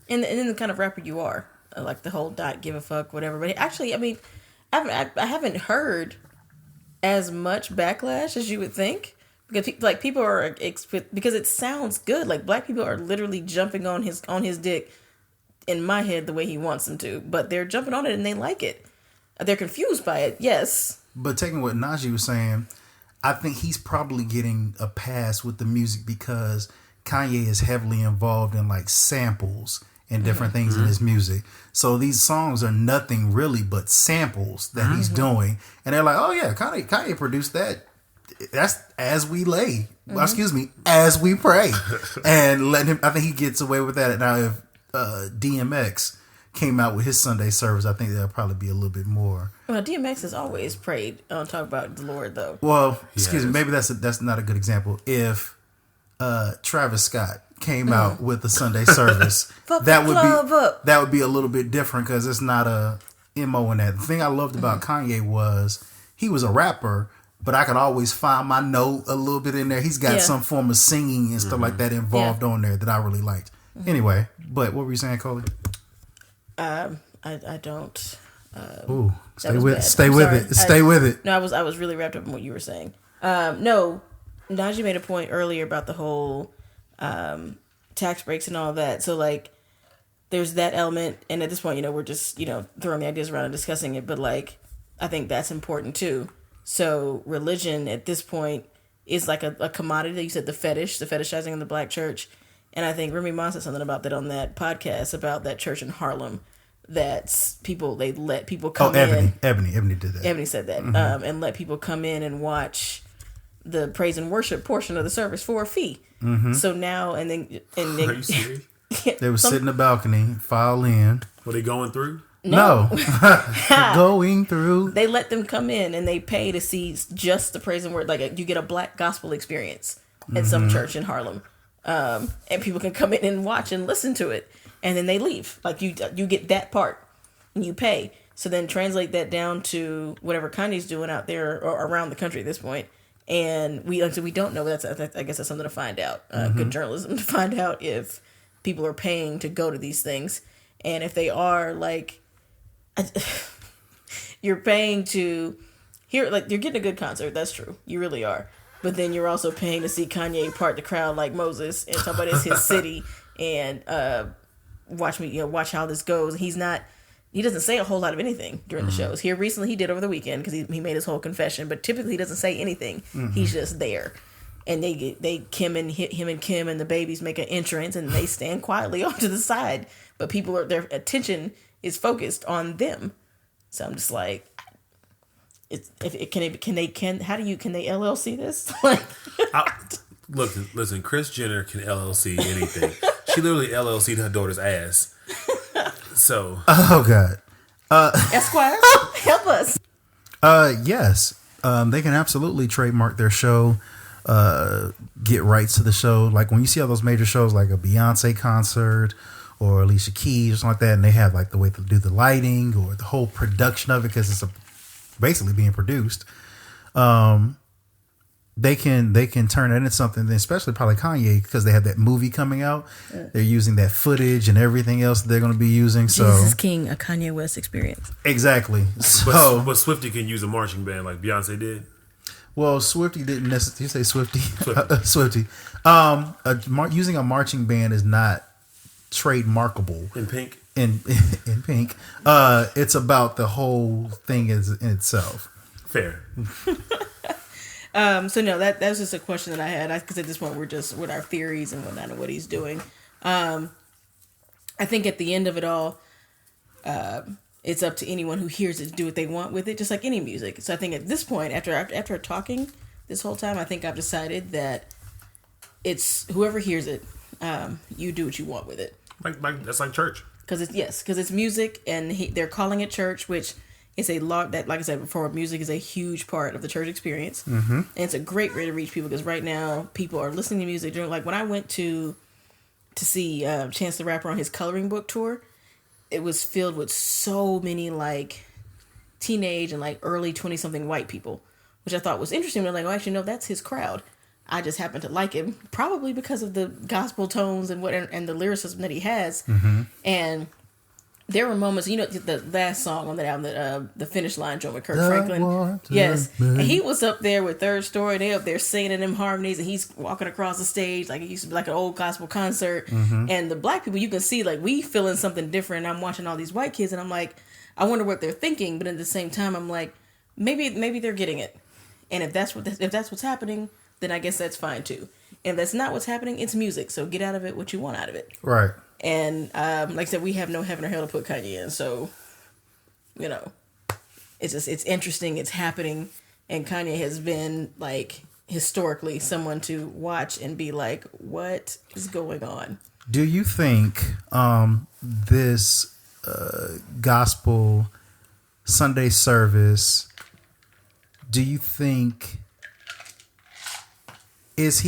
And then the kind of rapper you are. Like the whole not give a fuck, whatever. But actually, I mean, I haven't heard as much backlash as you would think, because people are because it sounds good. Like black people are literally jumping on his dick in my head the way he wants them to, but they're jumping on it and they like it. They're confused by it, yes.
But taking what Naji was saying, I think he's probably getting a pass with the music because Kanye is heavily involved in like samples and different things in his music. So these songs are nothing really but samples that he's doing. And they're like, oh yeah, Kanye produced that. That's As We Lay. Excuse me, As We Pray. And let him, I think he gets away with that. Now if DMX came out with his Sunday service, I think there'll probably be a little bit more.
Well, DMX has always prayed on talk about the Lord though.
Well, excuse me, maybe that's not a good example. If Travis Scott came out with the Sunday service, that would be a little bit different because it's not a MO in that. The thing I loved about Kanye was he was a rapper, but I could always find my note a little bit in there. He's got some form of singing and stuff like that involved on there that I really liked. Anyway, but what were you saying, Coley?
I don't.
Ooh, stay with it.
No, I was really wrapped up in what you were saying. No, Naji made a point earlier about the whole tax breaks and all that. So like, there's that element, and at this point, we're just throwing the ideas around and discussing it. But like, I think that's important too. So religion at this point is like a commodity. You said the fetishizing of the black church, and I think Remy Ma said something about that on that podcast about that church in Harlem. That's they let people come in.
Ebony did that.
Ebony said that, and let people come in and watch the praise and worship portion of the service for a fee. So now and then
Are you serious?
They would sit in the balcony, file in.
Were they going through?
No. Going through.
They let them come in and they pay to see just the praise and worship. Like you get a black gospel experience at some church in Harlem, and people can come in and watch and listen to it, and then they leave. Like you get that part, and you pay. So then translate that down to whatever Kanye's doing out there or around the country at this point. And we don't know. I guess that's something to find out. Good journalism to find out if people are paying to go to these things, and if they are, like, you're paying to hear, like, you're getting a good concert. That's true, you really are. But then you're also paying to see Kanye part the crowd like Moses and talk about it's his city and watch how this goes. He doesn't say a whole lot of anything during the shows. Here recently he did over the weekend because he made his whole confession, but typically he doesn't say anything. He's just there. And Kim and Kim and the babies make an entrance and they stand quietly off to the side. But their attention is focused on them. So I'm just like, can they LLC this? Like,
listen, Kris Jenner can LLC anything. She literally LLC'd her daughter's ass. So,
oh god,
Esquire, help us.
Yes, they can absolutely trademark their show, get rights to the show. Like when you see all those major shows, like a Beyonce concert or Alicia Keys or something like that, and they have like the way to do the lighting or the whole production of it because it's basically being produced. They can turn it into something, especially probably Kanye, because they have that movie coming out. They're using that footage and everything else they're going to be using. So
Jesus is King, a Kanye West experience.
Exactly.
But Swiftie can use a marching band like Beyonce did.
Well, Swiftie didn't necessarily. You say Swiftie? Swiftie. Using a marching band is not trademarkable.
In pink.
In pink. It's about the whole thing in itself.
Fair.
So no, that was just a question that I had, because at this point we're just with our theories and whatnot and what he's doing. I think at the end of it all, it's up to anyone who hears it to do what they want with it, just like any music. So I think at this point, after talking this whole time, I think I've decided that it's whoever hears it, you do what you want with it.
Like that's like church.
because it's music, and they're calling it church, which is a lot that, like I said before, music is a huge part of the church experience, and it's a great way to reach people because right now people are listening to music. Like when I went to see Chance the Rapper on his coloring book tour, it was filled with so many like teenage and like early 20-something white people, which I thought was interesting. They're like, oh, actually, no, that's his crowd. I just happen to like him probably because of the gospel tones and the lyricism that he has. And there were moments, the last song on that album, the Finish Line joint with Kirk Franklin. Yes. And he was up there with Third Story. They up there singing them harmonies, and he's walking across the stage like it used to be like an old gospel concert. And the black people, you can see like we feeling something different. I'm watching all these white kids, and I'm like, I wonder what they're thinking. But at the same time, I'm like, maybe they're getting it. And if that's what's happening, then I guess that's fine too. And if that's not what's happening, it's music. So get out of it what you want out of it.
Right.
And like I said, we have no heaven or hell to put Kanye in. So, it's interesting. It's happening. And Kanye has been like historically someone to watch and be like, what is going on?
Do you think this gospel Sunday service, do you think is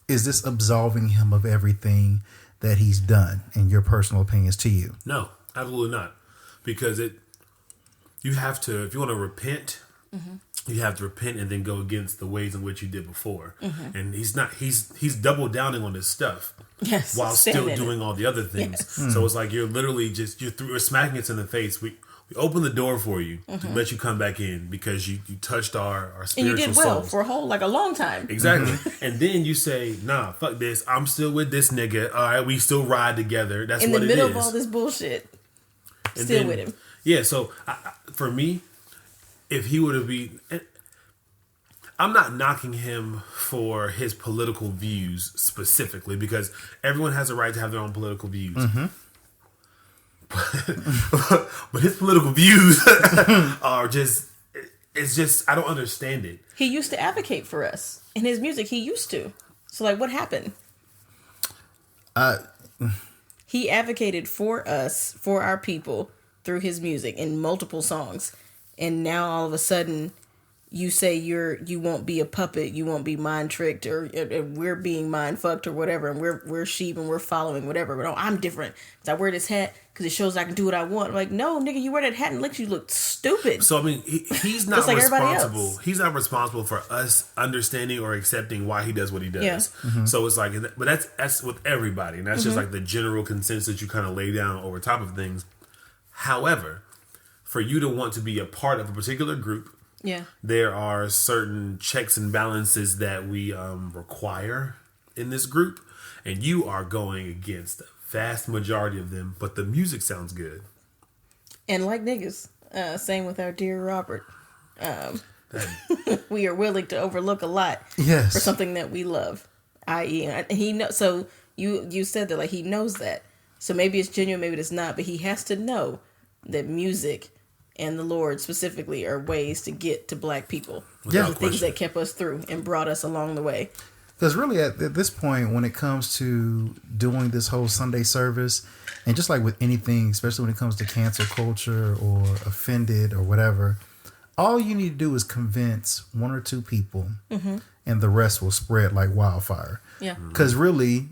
this absolving him of everything that he's done, in your personal opinions, to you?
No, absolutely not. Because you have to, if you want to repent, you have to repent and then go against the ways in which you did before. And he's double downing on this stuff.
Yes,
while still doing all the other things. Yes. So it's like you're literally you're smacking us in the face. We opened the door for you to let you come back in because you touched our spiritual
and you did well
souls
for a long time.
Exactly. And then you say, nah, fuck this. I'm still with this nigga. All right, we still ride together. That's what it is.
In the middle of all this bullshit, and still with him.
Yeah. So for me, if he would have been, I'm not knocking him for his political views specifically because everyone has a right to have their own political views. But his political views are it's just I don't understand it.
He used to advocate for us in his music. He used to. So like, what happened? He advocated for us, for our people, through his music in multiple songs, and now all of a sudden, you say you won't be a puppet, you won't be mind tricked, or we're being mind fucked or whatever, and we're sheep and we're following whatever. But no, I'm different because I wear this hat because it shows I can do what I want. I'm like, no, nigga, you wear that hat and makes you look stupid.
So I mean, he's not like responsible. He's not responsible for us understanding or accepting why he does what he does. Yeah. So it's like, but that's with everybody, and that's just like the general consensus you kind of lay down over top of things. However, for you to want to be a part of a particular group.
Yeah,
there are certain checks and balances that we require in this group, and you are going against the vast majority of them. But the music sounds good,
and like niggas, same with our dear Robert. We are willing to overlook a lot,
yes,
for something that we love. I.e., he know. So you said that like he knows that. So maybe it's genuine, maybe it's not. But he has to know that music and the Lord specifically are ways to get to black people.
Yeah,
the things that kept us through and brought us along the way.
Because really at this point, when it comes to doing this whole Sunday service, and just like with anything, especially when it comes to cancel culture or offended or whatever, all you need to do is convince one or two people, and the rest will spread like wildfire.
Yeah.
Because really,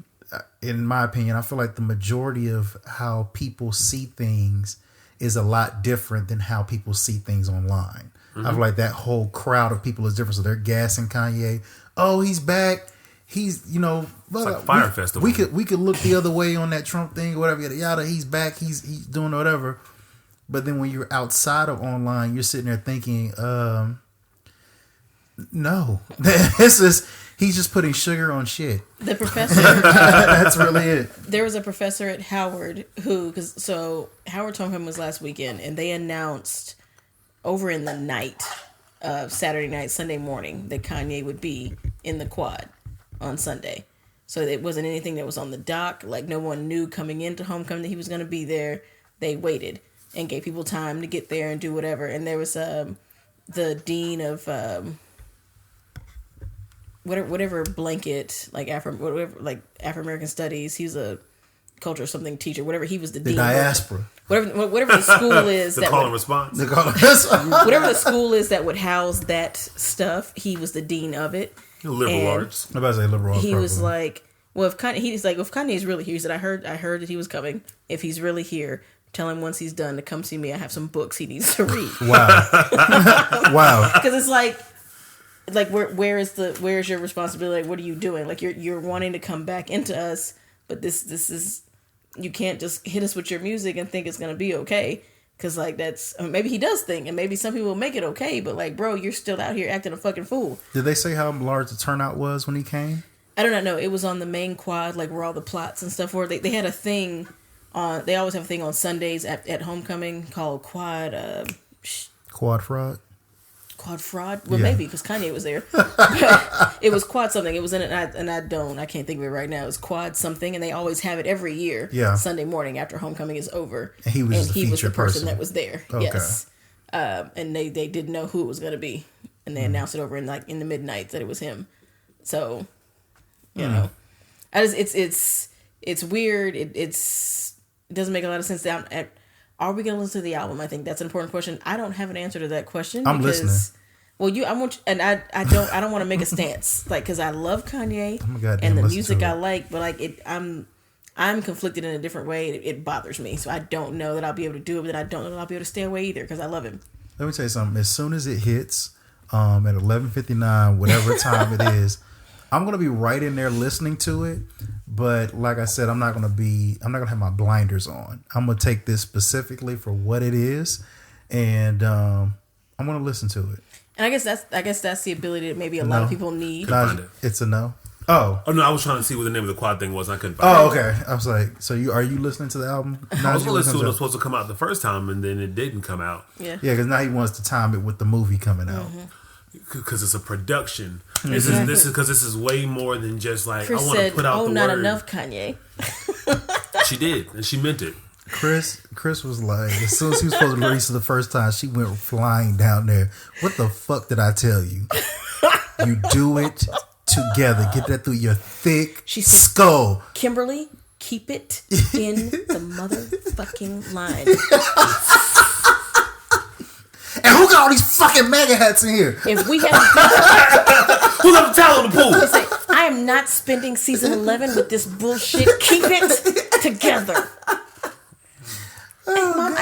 in my opinion, I feel like the majority of how people see things is a lot different than how people see things online. I feel like that whole crowd of people is different. So they're gassing Kanye. Oh, he's back. He's, it's
like Fire Festival.
We could look the other way on that Trump thing or whatever. Yada yada. He's back. He's doing whatever. But then when you're outside of online, you're sitting there thinking, no, this is. He's just putting sugar on shit.
The professor.
That's really it.
There was a professor at Howard who, Howard's homecoming was last weekend, and they announced over in the night of Saturday night, Sunday morning, that Kanye would be in the quad on Sunday. So it wasn't anything that was on the dock. Like, no one knew coming into homecoming that he was going to be there. They waited and gave people time to get there and do whatever. And there was the dean of whatever blanket, like Afro American studies. He's a culture or something teacher, whatever. He was the
The
dean.
diaspora.
Whatever the school is.
The call and response.
Whatever the school is that would house that stuff, he was the dean of it.
Liberal arts.
I'm about to say liberal arts.
He was like, well, if Kanye's really here, he said, I heard that he was coming. If he's really here, tell him once he's done to come see me. I have some books he needs to read.
Wow. Wow.
Because it's like where's your responsibility? Like, what are you doing? Like, you're wanting to come back into us, but this is, you can't just hit us with your music and think it's gonna be okay. Because like maybe he does think, and maybe some people will make it okay, but like, bro, you're still out here acting a fucking fool.
Did they say how large the turnout was when he came?
I do not know. It was on the main quad, like where all the plots and stuff were. They had a thing on. They always have a thing on Sundays at homecoming called Quad
Fraud.
Quad Fraud. Well,
Yeah.
maybe because Kanye was there. It was Quad something. It was in it, and I can't think of it right now. It was Quad something, and they always have it every year.
Yeah.
Sunday morning after homecoming is over,
And he was the
person that was there.
Okay.
Yes. And they didn't know who it was going to be, and they announced it over in the midnight that it was him. So, you know, it's weird. It doesn't make a lot of sense. Are we going to listen to the album? I think that's an important question. I don't have an answer to that question.
I'm listening.
Well, I don't want to make a stance, like, because I love Kanye and the music I like, but like I'm conflicted in a different way. It bothers me, so I don't know that I'll be able to do it, but I don't know that I'll be able to stay away either because I love him.
Let me tell you something. As soon as it hits, at 11:59, whatever time it is, I'm gonna be right in there listening to it. But like I said, I'm not gonna have my blinders on. I'm gonna take this specifically for what it is, and I'm gonna listen to it.
And I guess that's the ability that maybe a lot of people need.
It's a no. Oh
no! I was trying to see what the name of the quad thing was. And I couldn't find it.
Oh, okay. I was like, so are you listening to the album?
I was going to listen to it. It was supposed to come out the first time, and then it didn't come out.
Yeah.
Yeah, because now he wants to time it with the movie coming out.
Because it's a production. This is way more than just like,
Chris
I want to put out the
not
word.
enough, Kanye.
She did, and she meant it.
Chris was like, as soon as he was supposed to release it the first time, she went flying down there. What the fuck did I tell you? You do it together. Get that through your thick skull.
Kimberly, keep it in the motherfucking line.
And who got all these fucking MAGA hats in here?
If we had
Who left the towel in the pool?
I am not spending season 11 with this bullshit. Keep it together. And Mom,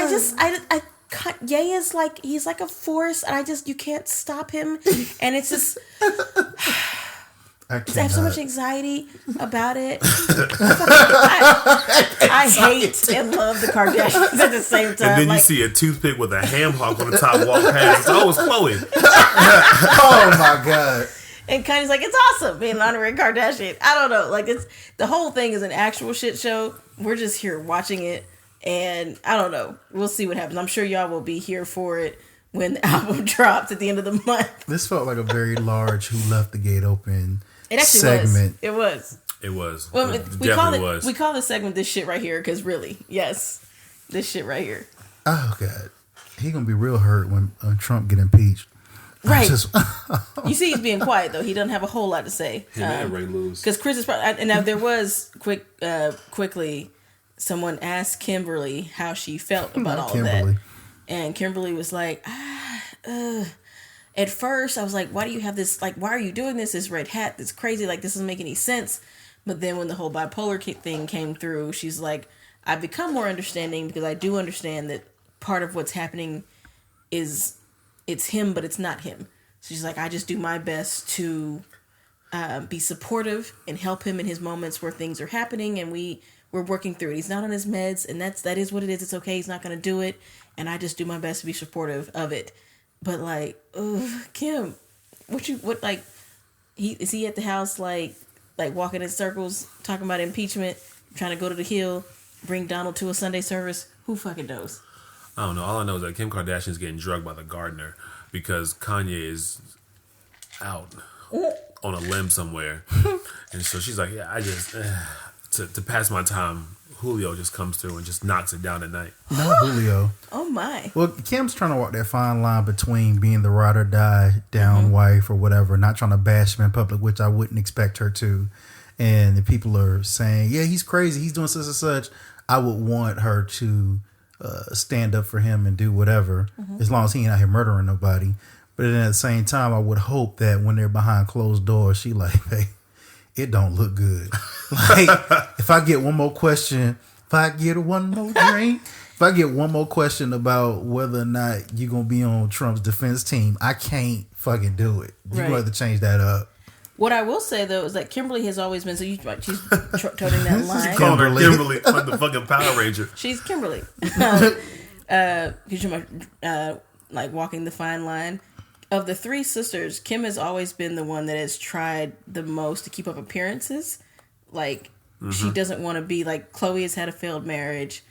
Ye is like, he's like a force, and you can't stop him. And it's just, I have so much anxiety about it. I hate and love the Kardashians at the same time.
And then you see a toothpick with a ham hock on the top walk past. It's always Chloe.
Oh my God.
And Kanye's like, it's awesome being honoring Kardashian. I don't know. Like, the whole thing is an actual shit show. We're just here watching it. And I don't know. We'll see what happens. I'm sure y'all will be here for it when the album drops at the end of the month.
This felt like a very large Who Left the Gate Open
It actually
segment.
was.
It was.
Well,
it
we call this segment this shit right here because really, yes, this shit right here.
Oh God, he gonna be real hurt when Trump get impeached.
Right. You see, he's being quiet though. He doesn't have a whole lot to say.
Him and Ray lose
because Chris is probably. And now there was quickly. Someone asked Kimberly how she felt about all of that. And Kimberly was like, at first I was like, why do you have this, like, why are you doing this red hat? That's crazy. Like, this doesn't make any sense. But then when the whole bipolar thing came through, she's like, I've become more understanding because I do understand that part of what's happening is it's him, but it's not him. So she's like, I just do my best to be supportive and help him in his moments where things are happening. And we're working through it. He's not on his meds, and that is what it is. It's okay. He's not going to do it, and I just do my best to be supportive of it. But like, Kim, is he at the house like walking in circles, talking about impeachment, trying to go to the Hill, bring Donald to a Sunday service? Who fucking knows?
I don't know. All I know is that Kim Kardashian's getting drugged by the gardener because Kanye is out on a limb somewhere, and so she's like, yeah, I just. To pass my time, Julio just comes through and just knocks it down at night.
No, Julio.
Oh my.
Well, Kim's trying to walk that fine line between being the ride or die down wife or whatever, not trying to bash him in public, which I wouldn't expect her to, and the people are saying, yeah, he's crazy, he's doing such and such, I would want her to stand up for him and do whatever, as long as he ain't out here murdering nobody. But then at the same time, I would hope that when they're behind closed doors, she like, hey, it don't look good. Like, if I get one more question, if I get one more drink, if I get one more question about whether or not you're going to be on Trump's defense team, I can't fucking do it. You're going to have to change that up.
What I will say, though, is that Kimberly has always been, so she's toting that line.
Calling her Kimberly, like the fucking Power Ranger.
She's Kimberly. Like walking the fine line. Of the three sisters, Kim has always been the one that has tried the most to keep up appearances. Like, she doesn't want to be, like, Chloe has had a failed marriage.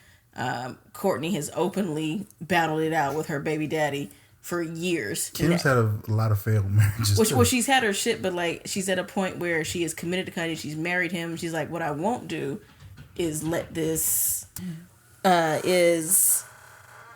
Courtney has openly battled it out with her baby daddy for years.
Kim's had a lot of failed marriages, too.
Well, she's had her shit, but, like, she's at a point where she is committed to Kanye. She's married him. She's like, what I won't do is let this...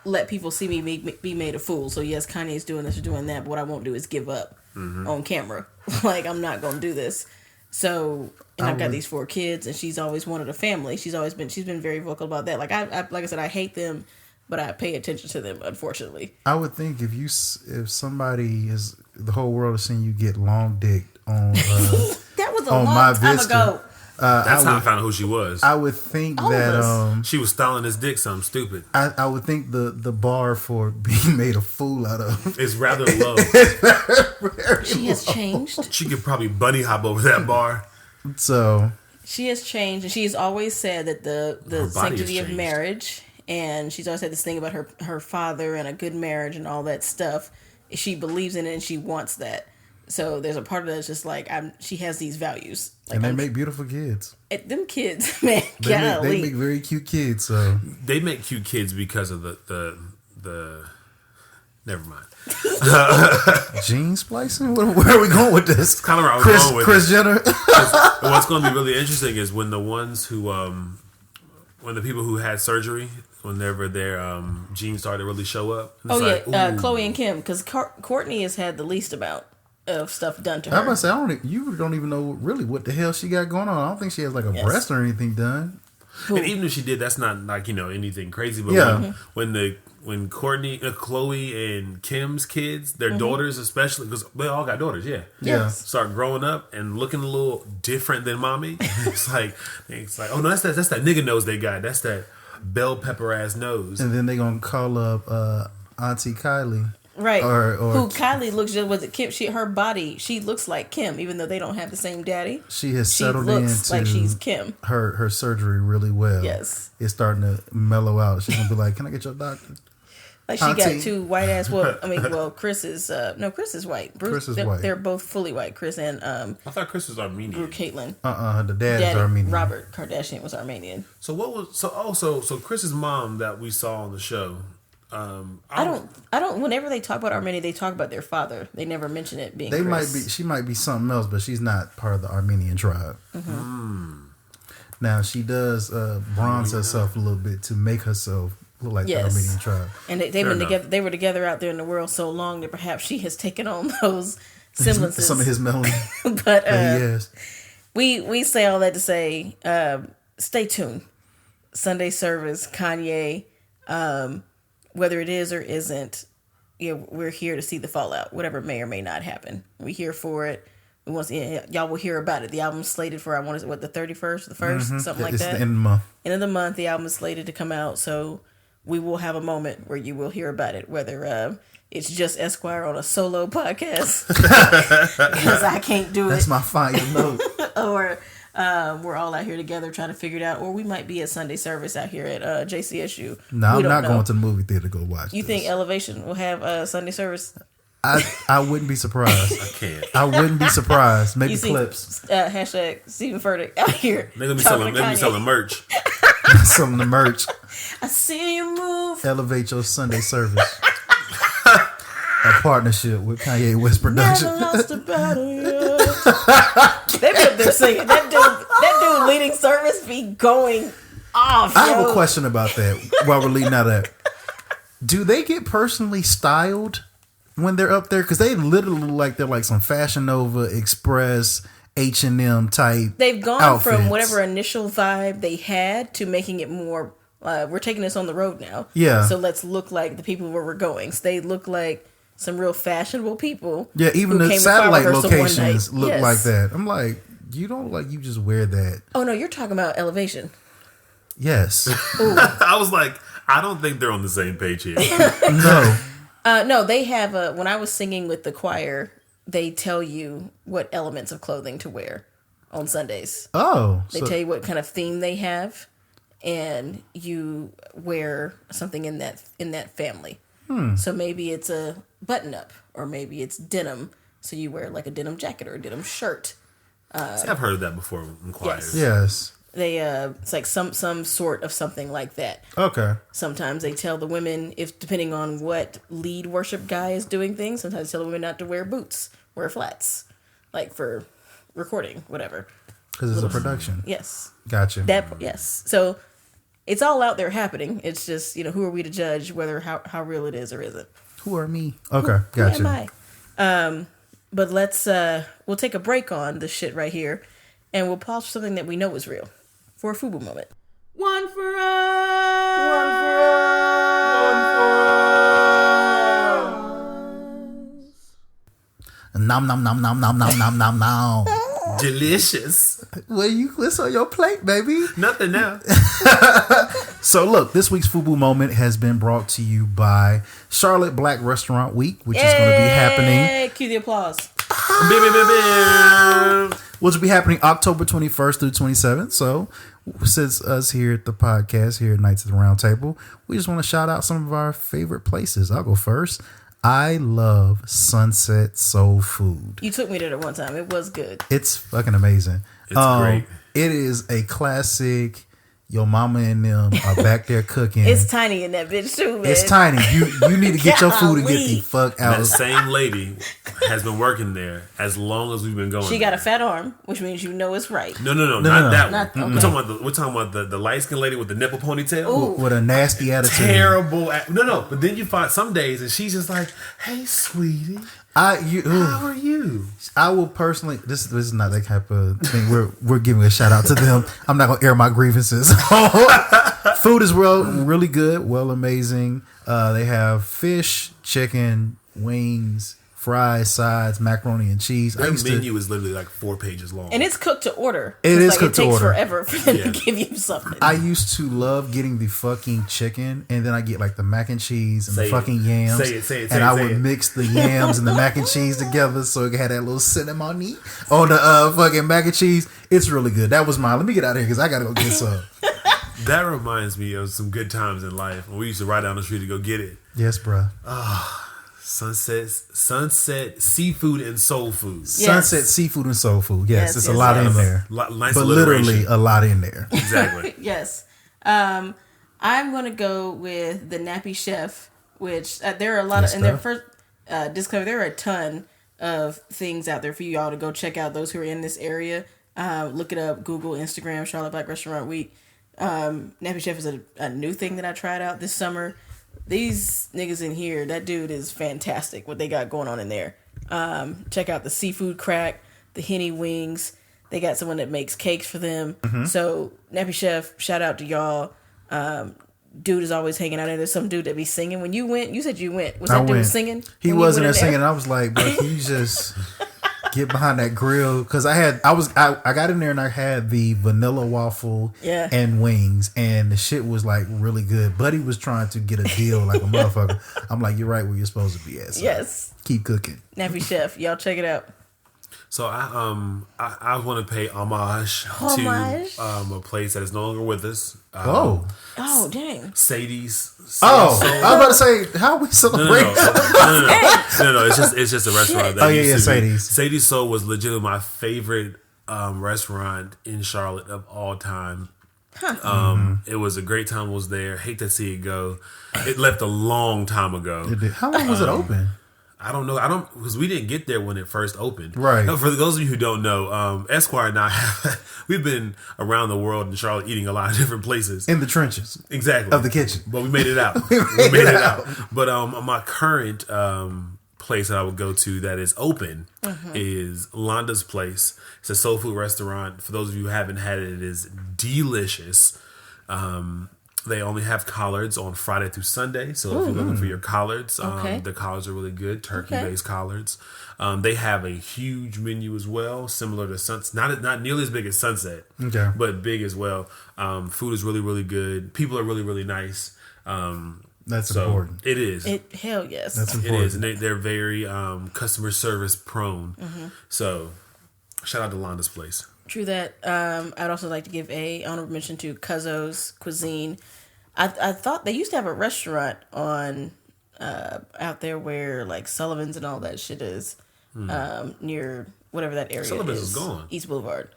let people see me be made a fool. So yes, Kanye's doing this or doing that, but what I won't do is give up on camera. Like, I'm not going to do this. So, and I've got these 4 kids, and she's always wanted a family. She's been very vocal about that. Like like I said, I hate them, but I pay attention to them, unfortunately.
I would think if somebody is, the whole world is seeing you get long dicked on
that was a
on
long
my
time
Vista,
ago.
That's how I found out who she was.
I would think that
she was styling his dick something stupid.
I would think the bar for being made a fool out of
is rather low.
She has changed.
She could probably bunny hop over that bar.
So
she has changed, and she's always said that the sanctity of marriage, and she's always said this thing about her father and a good marriage and all that stuff. She believes in it, and she wants that. So there's a part of that that's just like, she has these values. Like,
and they make beautiful kids.
Them kids, man,
they make very cute kids. So
they make cute kids because of the never mind.
Gene splicing? Where are we going with this?
Kind of where I was going with
Kris Jenner.
What's going to be really interesting is when the ones who, when the people who had surgery, whenever their genes started to really show up.
Chloe and Kim, because Courtney has had the least amount of stuff done to her.
I'm about to say, you don't even know really what the hell she got going on. I don't think she has like a breast or anything done.
And even if she did, that's not like, anything crazy. But when Courtney, Chloe and Kim's kids, their daughters especially, because they all got daughters, start growing up and looking a little different than mommy. it's like, oh no, that's that nigga nose they got. That's that bell pepper ass nose.
And then they gonna call up Auntie Kylie.
Right.
Or
who Kylie looks just, was it Kim? Her body, she looks like Kim, even though they don't have the same daddy.
She has settled into
like she's Kim.
Her surgery really well.
Yes.
It's starting to mellow out. She's gonna be like, "Can I get your doctor?"
Like, she got 2 white ass. Chris is Chris is white.
Chris is white.
They're both fully white. Chris and
I thought Chris was Armenian.
Caitlyn.
The dad is Armenian.
Robert Kardashian was Armenian.
So what was so Chris's mom that we saw on the show?
I don't. Whenever they talk about Armenia, they talk about their father. They never mention it being.
She might be something else, but she's not part of the Armenian tribe. Now she does bronze herself a little bit to make herself look like the Armenian tribe.
And they've been together. They were together out there in the world so long that perhaps she has taken on those semblances.
Some of his melanin.
But
yes,
we say all that to say, stay tuned. Sunday service, Kanye. Whether it is or isn't, we're here to see the fallout. Whatever may or may not happen, we're here for it. We want y'all will hear about it. The album's slated for the 31st, the 1st, something like that.
It's the end of the month.
End of the month, the album is slated to come out, so we will have a moment where you will hear about it. Whether it's just Esquire on a solo podcast because I can't do it.
That's my final note.
Or we're all out here together trying to figure it out, or we might be at Sunday service out here at JCSU.
No, I'm not going to the movie theater to go watch.
You think Elevation will have Sunday service?
I wouldn't be surprised.
I can't.
I wouldn't be surprised. Maybe clips.
Hashtag Stephen Furtick out here.
They're gonna be selling merch.
Some of the merch.
I see you move.
Elevate your Sunday service. A partnership with Kanye West Production.
Never lost a battle yet. They be up there singing. That dude leading service be going off.
I have a question about that while we're leading out of that. Do they get personally styled when they're up there? Because they literally look like they're like some Fashion Nova Express H&M type.
They've gone
outfits.
from whatever initial vibe they had to making it more. We're taking this on the road now.
Yeah.
So let's look like the people where we're going. So they look like some real fashionable people.
Yeah, even
who
the
came to
satellite
choir rehearsal one
locations
night.
look
Yes.
like that. I'm like, you don't like you just wear that.
Oh no, you're talking about Elevation.
Yes.
I was like, I don't think they're on the same page here.
No.
No, they have when I was singing with the choir, they tell you what elements of clothing to wear on Sundays.
Oh.
They tell you what kind of theme they have, and you wear something in that family. So maybe it's a button up, or maybe it's denim. So you wear like a denim jacket or a denim shirt.
See, I've heard of that before in choirs.
Yes.
They it's like some sort of something like that.
Okay.
Sometimes they tell the women, if depending on what lead worship guy is doing things, sometimes they tell the women not to wear boots, wear flats, like for recording, whatever.
Because it's a production.
Yes.
Gotcha.
Yes. So it's all out there happening. It's just, who are we to judge whether how real it is or isn't?
Who are me? Okay. Gotcha.
Who am I? But we'll take a break on this shit right here, and we'll pause for something that we know is real. For a FUBU moment. One for us. One for us.
Nom nom nom nom nom nom nom nom nom.
Delicious.
What's on your plate, baby?
Nothing now.
So look, this week's FUBU moment has been brought to you by Charlotte Black Restaurant Week, which is going to be happening.
Cue the applause.
Which will be happening October 21st through 27th. So since us here at the podcast, here at Nights at the Round Table, we just want to shout out some of our favorite places. I'll go first. I love Sunset Soul Food.
You took me there one time. It was good.
It's fucking amazing.
It's great.
It is a classic. Your mama and them are back there cooking.
It's tiny in that bitch too, man.
It's tiny. You need to get your food and get the fuck out.
That same lady has been working there as long as we've been going.
She got a fat arm, which means it's right.
No, not that
Not-
one.
okay.
We're talking about the light skinned lady with the nipple ponytail.
With a nasty attitude.
Terrible. No. But then you find some days and she's just like, "Hey, sweetie, how are you?"
I will personally. This is not that type of thing. We're giving a shout out to them. I'm not gonna air my grievances. Food is really good, amazing. They have fish, chicken, wings, fries, sides, macaroni and cheese.
Their menu is literally like 4 pages long,
And it's cooked to order.
It is cooked to order.
It takes forever for them to give you something.
I used to love getting the fucking chicken, and then I get like the mac and cheese and the fucking yams.
Say it.
And I would mix the yams and the mac and cheese together, so it had that little cinnamon on the fucking mac and cheese. It's really good. That was mine. Let me get out of here because I gotta go get some.
That reminds me of some good times in life when we used to ride down the street to go get it.
Yes, bro.
Sunset seafood and soul food.
Yes.
Sunset seafood and soul food. Yes,
Yes,
it's
yes,
a lot
yes.
in there,
Nice
but
alliteration.
literally a lot in there.
Exactly.
Yes. I'm going to go with the Nappy Chef, which there are a lot
Good
of, in their
stuff.
first discovery, there are a ton of things out there for you all to go check out. Those who are in this area, look it up, Google, Instagram, Charlotte Black Restaurant Week. Nappy Chef is a new thing that I tried out this summer. These niggas in here, that dude is fantastic, what they got going on in there. Check out the seafood crack, the Henny wings. They got someone that makes cakes for them. So Nappy Chef, shout out to y'all. Dude is always hanging out there. There's some dude that be singing. When you went, you said you went. Was that dude singing?
He
when you
wasn't there
went in
singing. I was like, bro, can you just get behind that grill? Because I got in there and I had the vanilla waffle and wings, and the shit was like really good. Buddy was trying to get a deal like a motherfucker. I'm like, you're right where you're supposed to be at. So
Yes.
keep cooking.
Nappy Chef, y'all check it out.
So I want to pay homage to a place that is no longer with us.
Oh
Dang.
Sadie's.
I was about to say, how we celebrate?
No. It's just a restaurant. That used to be-
Sadie's.
Sadie's Soul was legitimately my favorite restaurant in Charlotte of all time. It was a great time. Was there. Hate to see it go. It left a long time ago.
How long was it open?
I don't know. Because we didn't get there when it first opened.
Right.
For those of you who don't know, Esquire and I we've been around the world in Charlotte eating a lot of different places.
In the trenches.
Exactly.
Of the kitchen.
But we made it out. we made it out. But my current place that I would go to that is open is Londa's Place. It's a soul food restaurant. For those of you who haven't had it, it is delicious. They only have collards on Friday through Sunday. So if you're looking for your collards, the collards are really good. Turkey-based collards. They have a huge menu as well, similar to Sunset. Not nearly as big as Sunset, but big as well. Food is really, really good. People are really, really nice.
That's important.
It is.
Hell yes.
That's important.
It is. And they're very customer service prone. So shout out to Londa's Place.
True that. I'd also like to give a honorable mention to Cuzzo's Cuisine. I thought they used to have a restaurant on out there where like Sullivan's and all that shit is near whatever that area
Sullivan's
is.
is gone.
East Boulevard.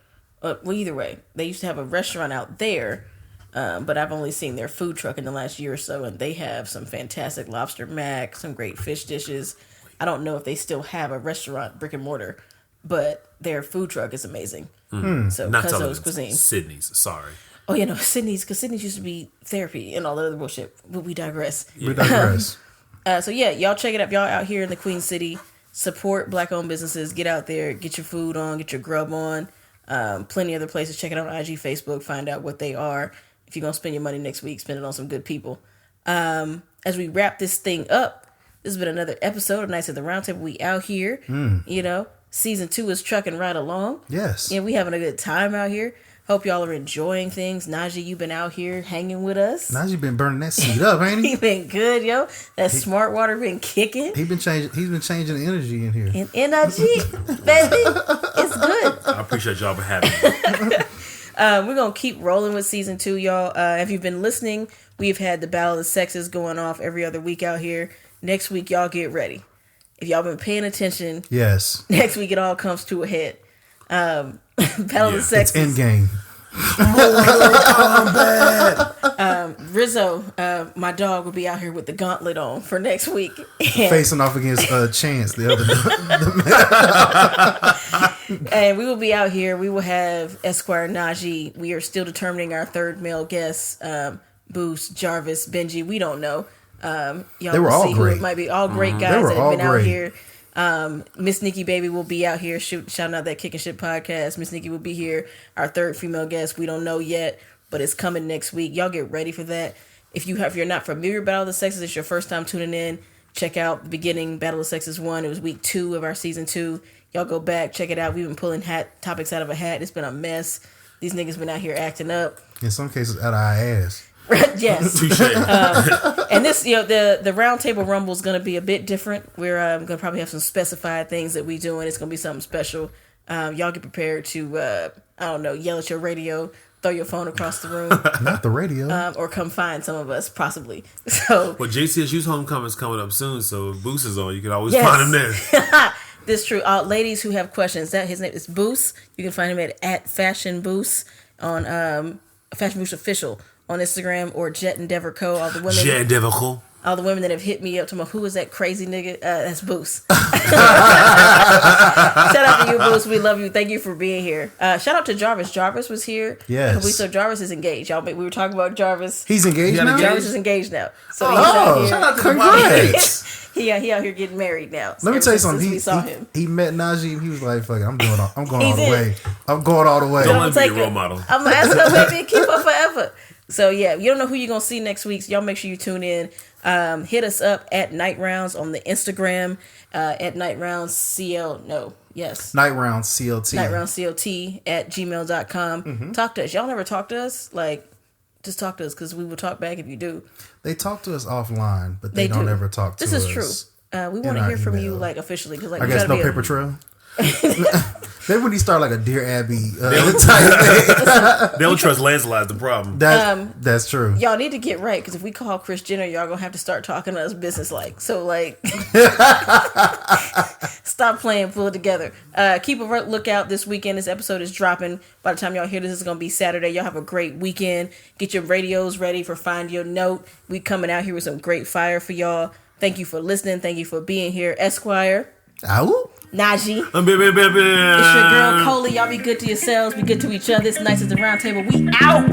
Well, either way, they used to have a restaurant out there, but I've only seen their food truck in the last year or so, and they have some fantastic lobster mac, some great fish dishes. I don't know if they still have a restaurant, brick and mortar, but their food truck is amazing. So
Not
Cuzzo's Cuisine.
Sydney's. Sorry.
Oh, yeah, no, Sydney's, because Sydney's used to be therapy and all that other bullshit, but we digress.
We digress.
So, yeah, y'all check it out. Y'all out here in the Queen City, support Black-owned businesses. Get out there, get your food on, get your grub on. Plenty of other places. Check it out on IG, Facebook, find out what they are. If you're going to spend your money next week, spend it on some good people. As we wrap this thing up, this has been another episode of Nights at the Roundtable. We out here, you know. Season 2 is trucking right along.
Yes.
Yeah, we having a good time out here. Hope y'all are enjoying things. Naji, you've been out here hanging with us.
Naji been burning that seat up, ain't he?
He been good, yo. That smart water been kicking.
He's been changing the energy in here.
And energy, baby, it's good.
I appreciate y'all for having me.
We're going to keep rolling with season 2, y'all. If you've been listening, we've had the Battle of the Sexes going off every other week out here. Next week, y'all get ready. If y'all been paying attention,
yes.
Next week it all comes to a head. Battle of the Sexes.
It's endgame.
Rizzo, my dog, will be out here with the gauntlet on for next week.
Facing off against Chance the other day.
And we will be out here. We will have Esquire and Naji. We are still determining our third male guest. Boost, Jarvis, Benji. We don't know. Y'all
they were all great.
It might be all great guys that have been out
great.
here. Miss Nikki Baby will be out here shouting out that Kickin' Shit podcast. Miss Nikki will be here. Our third female guest. We don't know yet, but it's coming next week. Y'all get ready for that. If you're not familiar with Battle of the Sexes, it's your first time tuning in, check out the beginning. Battle of the Sexes 1. It was week 2 of our season 2. Y'all go back, check it out. We've been pulling topics out of a hat. It's been a mess. These niggas been out here acting up.
In some cases, out of our ass.
Yes. And this, the round table rumble is going to be a bit different. We're going to probably have some specified things that we do, and it's going to be something special. Y'all get prepared to, yell at your radio, throw your phone across the room.
Not the radio.
Or come find some of us, possibly. So,
well, JCSU's homecoming is coming up soon, so if Boost is on, you can always find him there.
This is true. Ladies who have questions, his name is Boost. You can find him at Fashion Boost on Fashion Boost Official on Instagram, or Jet Endeavor Co. All the women that have hit me up to who is that crazy nigga? That's Boost. Shout out to you, Boost. We love you. Thank you for being here. Shout out to Jarvis. Jarvis was here.
Yes.
So Jarvis is engaged. Y'all, we were talking about Jarvis.
He's engaged now?
Jarvis is engaged now. So he's out here.
Shout out to
congrats.
He out here getting married now.
Let me tell you something.
We saw him.
He met Naji and he was like, "Fuck it, I'm going all the way. I'm going all the way."
Don't let me be a role model.
I'm gonna ask him maybe keep up forever. So yeah, you don't know who you're gonna see next week. So y'all make sure you tune in. Hit us up at Night Rounds on the Instagram, at Night Rounds CL. No, yes.
Night Rounds CLT.
Night Rounds CLT at gmail.com.
Mm-hmm.
Talk to us. Y'all never talk to us? Like, just talk to us because we will talk back if you do.
They talk to us offline, but they don't ever talk to us.
This is true. We want to hear from you, like, officially. Cause, like,
I guess no paper trail. Maybe when you start like a Dear Abby
They don't trust Lancelot's the problem.
That's true.
Y'all need to get right, because if we call Kris Jenner, y'all gonna have to start talking to us business like. So like, stop playing, pull it together. Keep a lookout this weekend. This episode is dropping. By the time y'all hear this, it's gonna be Saturday. Y'all have a great weekend. Get your radios ready for Find Your Note. We coming out here with some great fire for y'all. Thank you for listening. Thank you for being here, Esquire.
Ow.
Naji. It's your girl Coley. Y'all be good to yourselves. Be good to each other. It's Nights at the Round Table. We out.